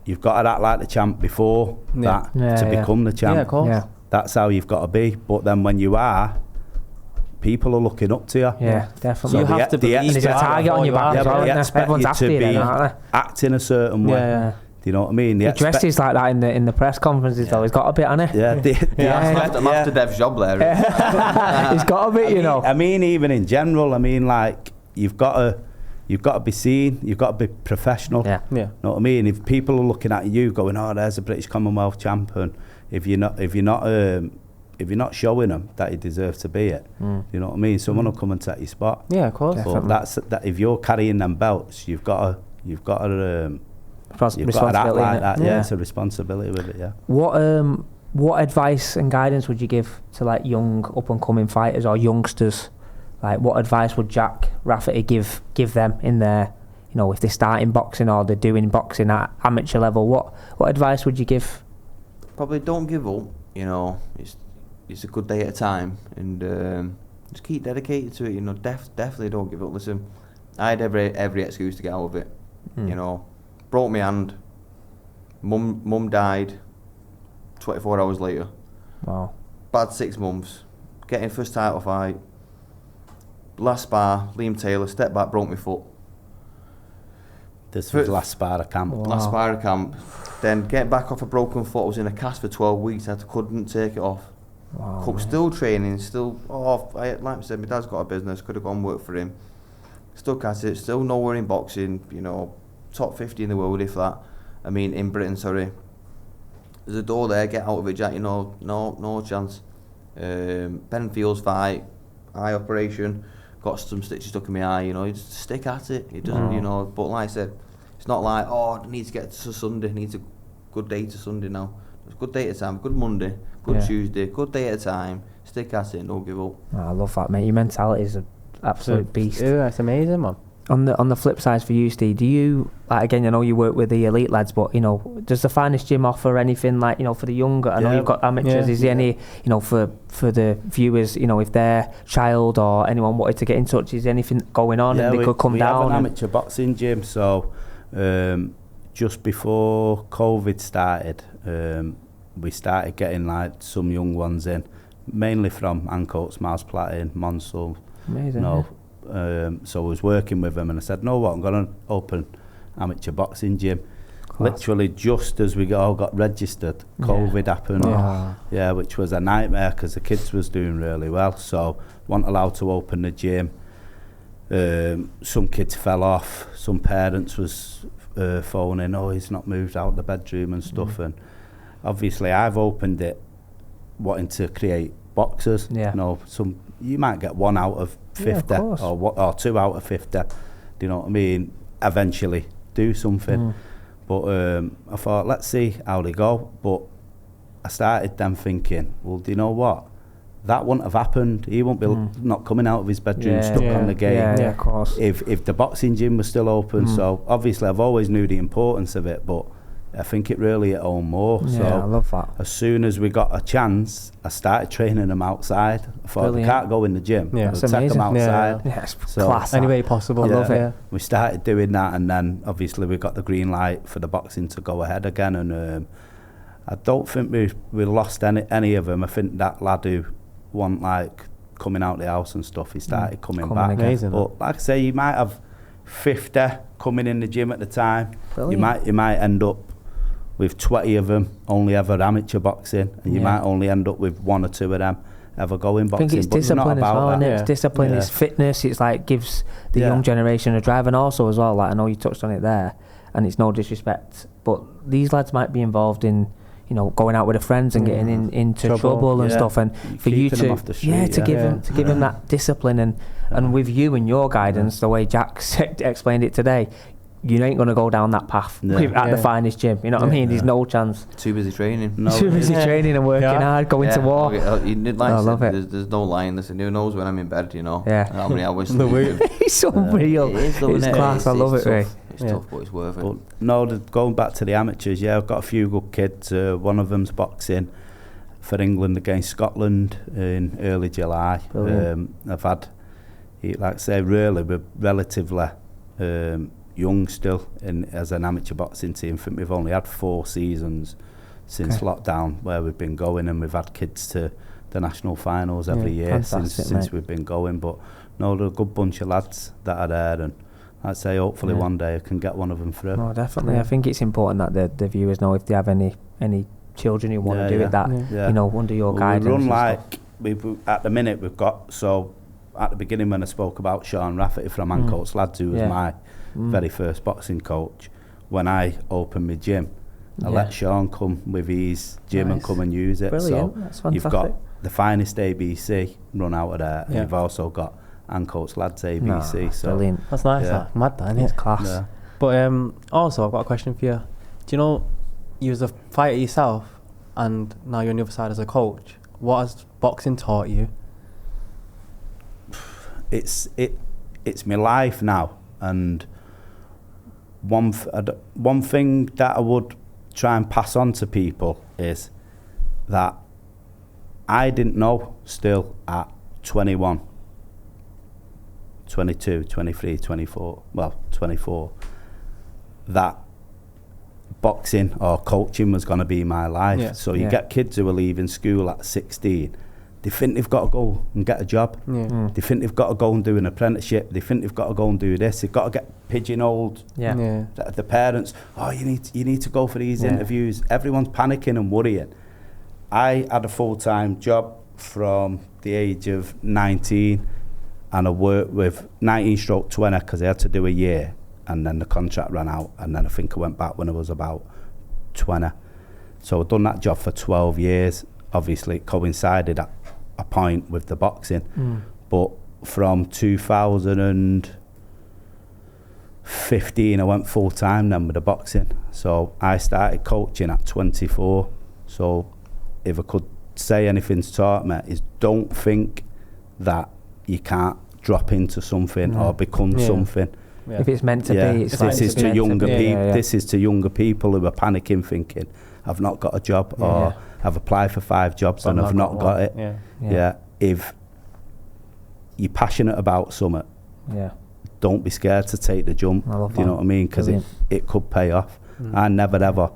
you've got to act like the champ before that to become the champ. Yeah, of course. Yeah. That's how you've got to be. But then when you are, people are looking up to you. Yeah, definitely. So you have to believe. There's a target on your back as well. They expect you to be acting a certain way. you know what I mean? He dresses like that in the press conferences though. He's got a bit on it. I'm after Dev's job there. He's got a bit, you know. I mean, even in general, I mean, like you've got to be seen. You've got to be professional. Yeah. You know what I mean? If people are looking at you, going, "Oh, there's a British Commonwealth champion," if you're not showing them that you deserve to be it, you know what I mean? Someone will come and take your spot. Yeah, of course. But that if you're carrying them belts, you've got to act like that. Yeah, it's a responsibility with it. Yeah. What advice and guidance would you give to like young up and coming fighters or youngsters? Like, what advice would Jack Rafferty give them in their, you know, if they're starting boxing or they're doing boxing at amateur level? What advice would you give? Probably don't give up. You know, it's a good day at a time, and just keep dedicated to it. You know, definitely don't give up. Listen, I had every excuse to get out of it. You know, broke my hand. Mum died 24 hours later. Wow. Bad 6 months. Getting first title fight. Last spar, Liam Taylor, step back, broke my foot. This was last spar of camp. Wow. Last spar of camp. Then get back off a broken foot. I was in a cast for 12 weeks. I couldn't take it off. Wow. Still training, like I said, my dad's got a business, could have gone work for him. Stuck at it, still nowhere in boxing, you know, top 50 in the world if that. I mean, in Britain, sorry. There's a door there, get out of it, Jack, you know, no chance. Benfield's fight, eye operation, got some stitches stuck in my eye, you know, you just stick at it. It doesn't, you know, but like I said, it's not like, I need to get to Sunday, needs a good day to Sunday now. It's a good day at a time, good Monday, good Tuesday, good day at a time, stick at it and don't give up. I love that, mate. Your mentality is an absolute beast. Yeah, it's amazing, man. On the flip side for you, Steve, do you, like, again, I know you work with the elite lads, but, you know, does the Finest Gym offer anything, like, you know, for the younger? I know you've got amateurs. Is there any, you know, for the viewers, you know, if their child or anyone wanted to get in touch, is there anything going on and they could come down? We have an amateur boxing gym, so just before COVID started, we started getting, like, some young ones in, mainly from Ancoats, Mars Platin, Monsul. Amazing. So I was working with them and I said, no, what, I'm going to open amateur boxing gym. Class. Literally just as we all got registered, COVID happened. Yeah, which was a nightmare because the kids was doing really well. So weren't allowed to open the gym. Some kids fell off. Some parents was phoning, he's not moved out the bedroom and stuff. And obviously I've opened it wanting to create boxers. You know, you might get 1 out of 50 or 2 out of 50. Do you know what I mean? Eventually do something. But I thought, let's see how they go. But I started then thinking, well, do you know what? That wouldn't have happened. He won't be not coming out of his bedroom stuck on the game. Yeah, of course. If the boxing gym was still open. So obviously I've always knew the importance of it, but I think it really hit home more. Yeah, so I love that. As soon as we got a chance, I started training them outside. I thought, they can't go in the gym. Yeah, I'll take them outside. Yeah, it's class. Any way possible. I love it. We started doing that, and then obviously we got the green light for the boxing to go ahead again. And I don't think we lost any of them. I think that lad who wasn't like coming out the house and stuff, he started coming back. Amazing. But like I say, you might have 50 coming in the gym at the time. Brilliant. You might end up with 20 of them only ever amateur boxing, and you might only end up with 1 or 2 of them ever going boxing. I think it's discipline as well, isn't it? It's discipline, it's fitness, it's like gives the young generation a drive, and also as well, like I know you touched on it there, and it's no disrespect, but these lads might be involved in, you know, going out with their friends and getting into trouble and stuff, and for you to off the street, to give them that discipline, and with you and your guidance, the way Jack explained it today, you ain't going to go down that path at the Finest Gym. You know what I mean? There's no chance. Too busy training. Too busy training and working hard, going to war. I love it. There's no lying. Listen, who knows when I'm in bed, you know? How many hours sleep. It's unreal. It's class. I love it, Ray. It's tough, but it's worth it. But no, going back to the amateurs, I've got a few good kids. One of them's boxing for England against Scotland in early July. I've had, like I say, really, we're relatively young still as an amateur boxing team. I think we've only had 4 seasons since lockdown where we've been going, and we've had kids to the national finals every year since we've been going. But no, they're a good bunch of lads that are there, and I'd say hopefully one day I can get one of them through. No, definitely. I think it's important that the viewers know if they have any children who want to do it, that you know, under your guidance. We run like at the minute we've got, so at the beginning when I spoke about Sean Rafferty from Ancoats Lads, who was my very first boxing coach, when I opened my gym, I let Sean come with his gym and come and use it. Brilliant. So that's fantastic. you've got the finest ABC run out of there, and you've also got Ancoats Lads ABC. So brilliant. That's nice. That. Mad, that, isn't it? It's class. Yeah. But also, I've got a question for you. Do you know, you was a fighter yourself, and now you're on the other side as a coach. What has boxing taught you? It's my life now, and one thing that I would try and pass on to people is that I didn't know still at 21, 22, 23, 24, well 24, that boxing or coaching was going to be my life. So you get kids who are leaving school at 16, they think they've got to go and get a job. They think they've got to go and do an apprenticeship. They think they've got to go and do this. They've got to get pigeonholed. The parents, you need to go for these interviews. Everyone's panicking and worrying. I had a full-time job from the age of 19, and I worked with 19/20 because I had to do a year, and then the contract ran out, and then I think I went back when I was about 20. So I'd done that job for 12 years. Obviously it coincided at a point with the boxing, but from 2015 I went full-time then with the boxing. So I started coaching at 24. So if I could say anything's taught me is don't think that you can't drop into something or become something. If it's meant to be, it's this is to younger people. This is to younger people who are panicking, thinking, "I've not got a job," or "I've applied for 5 jobs and I've not got it." If you're passionate about something, don't be scared to take the jump. Do you know what I mean? Because it could pay off. I never ever.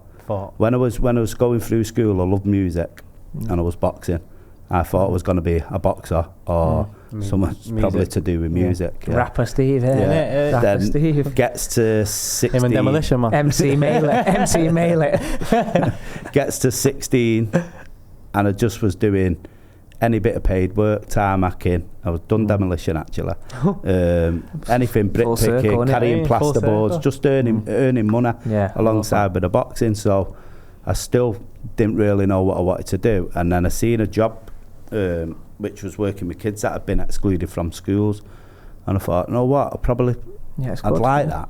When I was going through school, I loved music, and I was boxing. I thought I was going to be a boxer or something probably to do with music. Rapper Steve, Rapper Steve. Gets to 16. Him and Demolition Man. MC Maylett. Gets to 16, and I just was doing any bit of paid work, tarmacking. I was done demolition actually. Anything, brick picking, carrying plasterboards, just earning money alongside with the boxing. So I still didn't really know what I wanted to do, and then I seen a job which was working with kids that had been excluded from schools, and I thought, you know what, I'd like that.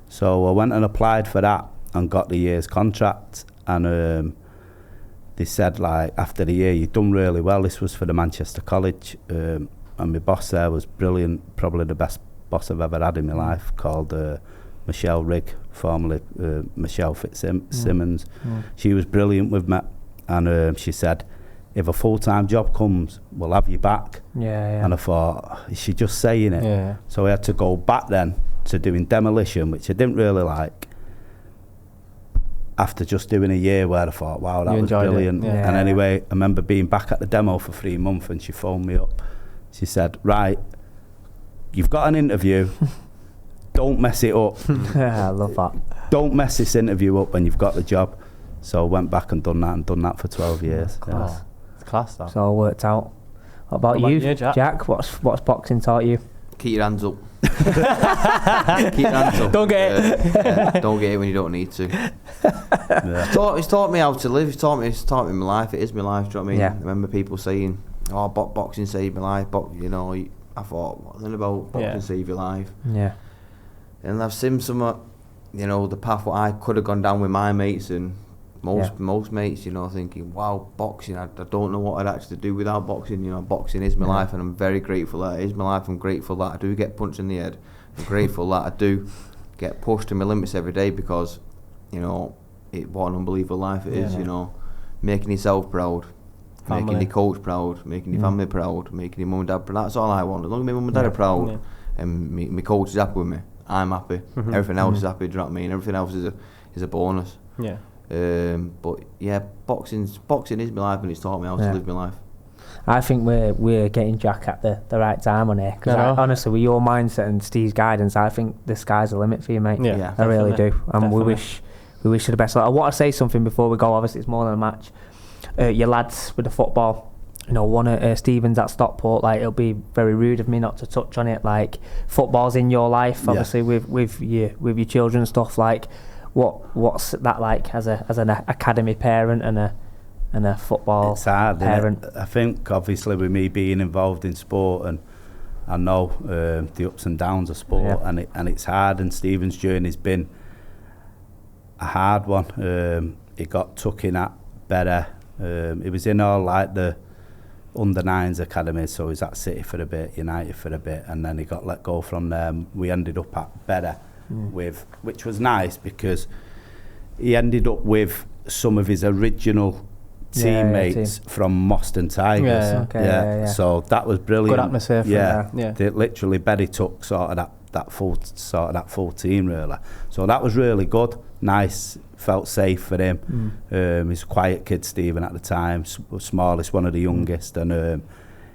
So I went and applied for that and got the year's contract, and they said, like, after the year, you've done really well. This was for the Manchester College, and my boss there was brilliant, probably the best boss I've ever had in my life, called Michelle Rigg, formerly Michelle Fitzsimmons. She was brilliant with me, and she said, if a full-time job comes, we'll have you back. And I thought, is she just saying it? So I had to go back then to doing demolition, which I didn't really like, after just doing a year where I thought, wow, that was brilliant. And anyway, I remember being back at the demo for 3 months, and she phoned me up. She said, right, you've got an interview, don't mess it up. I love that. Don't mess this interview up when you've got the job. So I went back and done that for 12 years. Class. It's class, that. It's all worked out. What about you, Jack? What's boxing taught you? Keep your hands up. Keep your hands up. Don't get it. Don't get it when you don't need to. It's taught me how to live. It's taught me my life. It is my life. Do you know what I mean? I remember people saying, "Oh, boxing saved my life." I thought, what then about boxing saved your life? And I've seen some, the path what I could have gone down with my mates and most mates, thinking, wow, boxing, I don't know what I'd actually do without boxing. Boxing is my life, and I'm very grateful that it is my life. I'm grateful that I do get punched in the head. I'm grateful that I do get pushed to my limits every day, because, what an unbelievable life it is, making yourself proud, making your coach proud, making your family proud, making your mum and dad proud. That's all I want. As long as my mum and dad are proud, and my coach is happy with me, I'm happy. Everything else is happy, do you know what I mean? Everything else is a bonus. But boxing is my life, and it's taught me how to live my life. I think we're getting Jack at the right time on here. Because honestly, with your mindset and Steve's guidance, I think the sky's the limit for you, mate. Yeah, I really do. And definitely. we wish you the best. I want to say something before we go. Obviously, it's more than a match. Your lads with the football, you know, one at Stevens at Stockport. Like, it'll be very rude of me not to touch on it. Like, football's in your life, obviously, with your children and stuff. Like, what's that like as an academy parent and a football it's hard, parent? I think obviously with me being involved in sport, and I know the ups and downs of sport, and it's hard. And Stephen's journey's been a hard one. He got took in at better. He was in all like the under 9s academy, so he was at City for a bit, United for a bit, and then he got let go from there. We ended up at better which was nice because he ended up with some of his original teammates from Moston Tigers. So that was brilliant. Good atmosphere for them. They literally Betty took sort of that full team really. So that was really good. Nice, felt safe for him. He's a quiet kid, Stephen, at the time, smallest, one of the youngest, and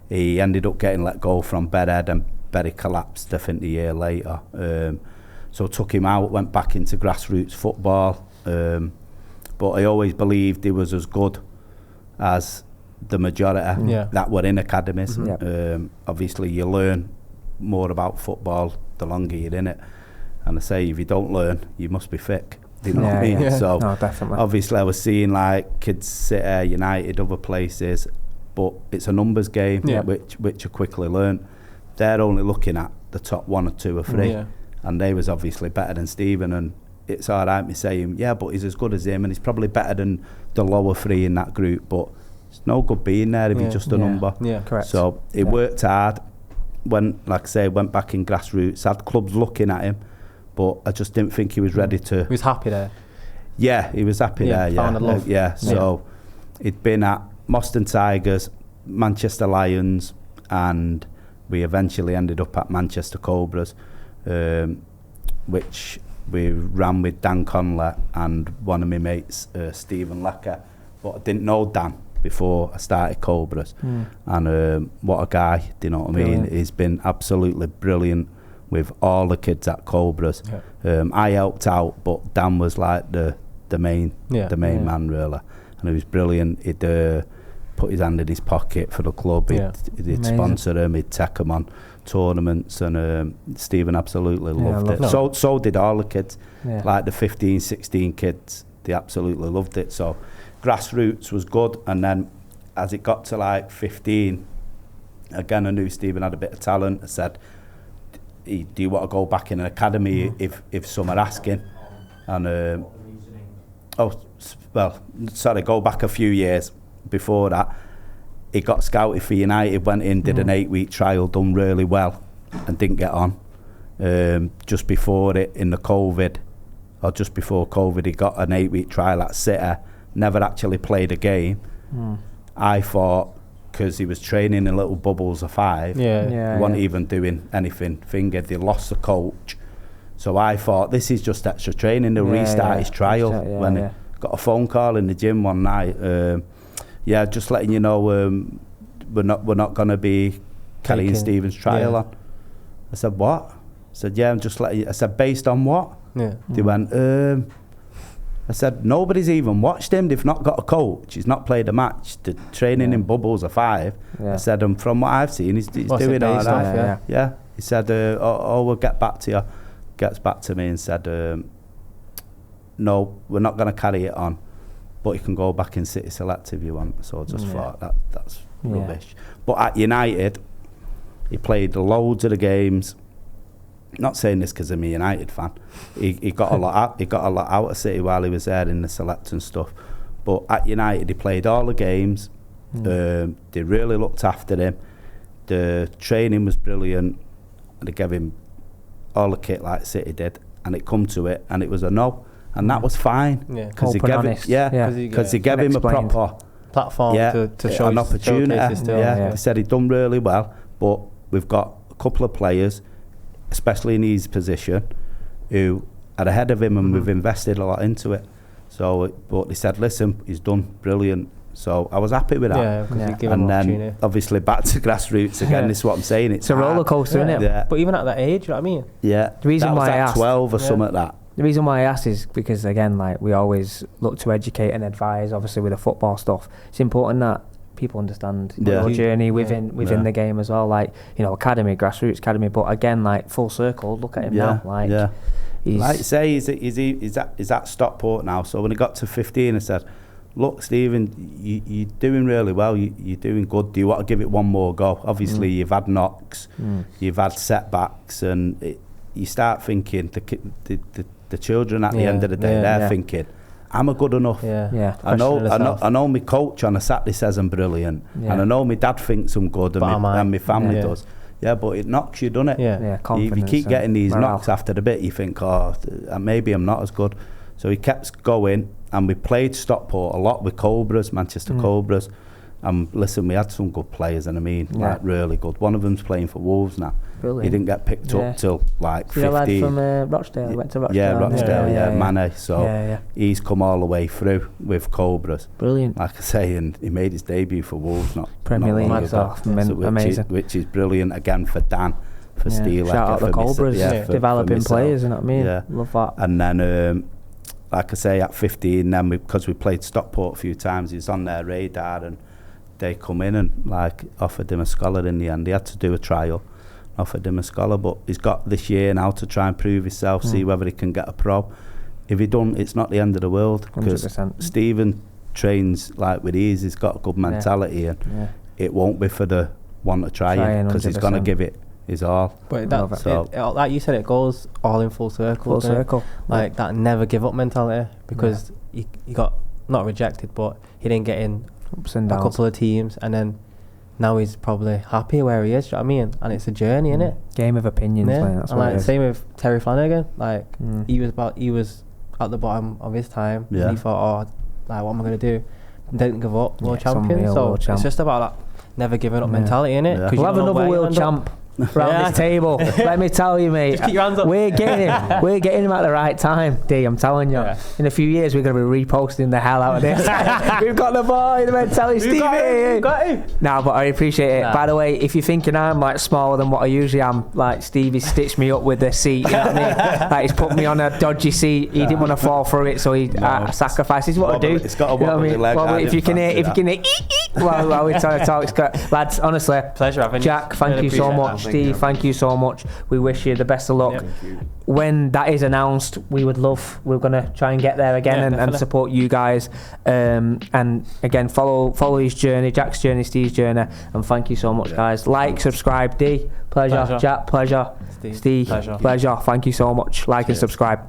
he ended up getting let go from Bedhead, and Betty collapsed I think a year later. So took him out, went back into grassroots football, but I always believed he was as good as the majority that were in academies. Obviously you learn more about football the longer you're in it, and I say if you don't learn you must be thick, you know what I mean? So definitely. Obviously I was seeing like kids City, United, other places, but it's a numbers game which I quickly learned. They're only looking at the top 1 or 2 or 3 and they was obviously better than Stephen, and it's alright me saying but he's as good as him and he's probably better than the lower 3 in that group, but it's no good being there if you're just a number. Correct. So it worked hard. Went back in grassroots, had clubs looking at him, but I just didn't think he was ready to. He was happy there. Yeah, he was happy there. Found the love. So he'd been at Moston Tigers, Manchester Lions, and we eventually ended up at Manchester Cobras, which we ran with Dan Conley and one of my mates, Stephen Lecker. But I didn't know Dan before I started Cobras, and what a guy, do you know what I mean? Brilliant. He's been absolutely brilliant with all the kids at Cobras. I helped out, but Dan was like the main man really, and he was brilliant. He'd put his hand in his pocket for the club. He'd sponsor him, he'd take him on tournaments, and Stephen absolutely loved it. So did all the kids, like the 15, 16 kids, they absolutely loved it. So grassroots was good, and then as it got to like 15, again I knew Stephen had a bit of talent. I said, do you want to go back in an academy if some are asking? And go back a few years before that, he got scouted for United, went in, did an 8-week trial, done really well and didn't get on. Just before it, in the COVID, or just before COVID, he got an 8-week trial at City, never actually played a game. I thought, because he was training in little bubbles of 5, he wasn't even doing anything fingered. They lost the coach, so I thought this is just extra training. They'll restart his trial. When he got a phone call in the gym one night, just letting you know, we're not going to be carrying Stephen's trial on. I said, what? I said, I'm just letting you. I said, based on what? They went, I said, nobody's even watched him. They've not got a coach. He's not played a match. The training in bubbles of 5. I said, and from what I've seen, he's doing all right. He said, we'll get back to you. Gets back to me and said, no, we're not going to carry it on, but you can go back in City Select if you want. So I just thought that's rubbish. But at United, he played loads of the games. Not saying this because I'm a United fan. He got a lot out. He got a lot out of City while he was there in the select and stuff. But at United, he played all the games. They really looked after him. The training was brilliant. They gave him all the kit like City did, and it come to it, and it was a no, and that was fine. Because he gave him a proper platform to show an opportunity. He said he'd done really well, but we've got a couple of players, especially in his position, who are ahead of him, and we've invested a lot into it. So, but they said, listen, he's done brilliant. So I was happy with that. Yeah, because you give and them then opportunity. obviously back to grassroots again. This is what I'm saying. It's a roller coaster, isn't it? Yeah. But even at that age, you know what I mean? Yeah. The reason that was why I at asked- 12 or something like that. The reason why I ask is because, again, like, we always look to educate and advise, obviously, with the football stuff. It's important that people understand your journey within the game as well. Like, you know, academy, grassroots academy, but again, like, full circle, look at him now. Like, he's... Like you say, he's at Stockport now. So when he got to 15, I said, look, Stephen, you're doing really well. You're doing good. Do you want to give it one more go? Obviously, you've had knocks, you've had setbacks, and you start thinking, the children at the end of the day, they're thinking, am I good enough? I know my coach on a Saturday says I'm brilliant, and I know my dad thinks I'm good, and my family does. Yeah, but it knocks you, doesn't it? If you keep getting these knocks after a bit, you think, maybe I'm not as good. So he kept going, and we played Stockport a lot with Cobras, Manchester Cobras. Listen, we had some good players, and I mean, like, really good. One of them's playing for Wolves now. Brilliant. He didn't get picked up till like 15. The lad from Rochdale, he went to Rochdale. Yeah, Rochdale, Mane. So he's come all the way through with Cobras. Brilliant. Like I say, and he made his debut for Wolves, Premier League. Amazing. Which is brilliant again for Dan, for Steel. Shout out the Cobras, developing players, you know what I mean? Love that. And then, like I say, at 15, then because we played Stockport a few times, he's on their radar, and they come in and like offered him a scholar in the end. He had to do a trial, offered him a scholar, but he's got this year now to try and prove himself, see whether he can get a pro. If he don't, it's not the end of the world, because Stephen trains like with ease. He's got a good mentality, and it won't be for the one to try it, because he's going to give it his all. But like you said, it goes all in full circle. Like that never give up mentality, because he got not rejected, but he didn't get in ups and downs. A couple of teams, and then now he's probably happy where he is. Do you know what I mean? And it's a journey, isn't it? Game of opinions. That's and what like same with Terry Flanagan. Like he was at the bottom of his time. And he thought, like, what am I going to do? Didn't give up. World champion. So it's just about that never giving up mentality, innit? We'll have another world champ round this table. Let me tell you, mate. Just keep your hands up. We're getting him at the right time, D. I'm telling you. In a few years, we're going to be reposting the hell out of this. We've got the boy, the mentality, Stevie. We've got him. No, but I appreciate it. By the way, if you're thinking I'm like smaller than what I usually am, like, Stevie stitched me up with the seat. You know what I mean? Like, he's put me on a dodgy seat. He didn't want to fall through it, so he sacrificed. This is what I do. It's got a wobbly leg. Well, if you can hear while we're trying to talk, lads, honestly, pleasure having you. Jack, thank you so much. Steve, thank you so much. We wish you the best of luck. When that is announced, we're going to try and get there again and support you guys. And again, follow his journey, Jack's journey, Steve's journey, and thank you so much, guys. Like, subscribe. D, pleasure. Jack, pleasure. Steve, pleasure. Thank you so much. Like and subscribe.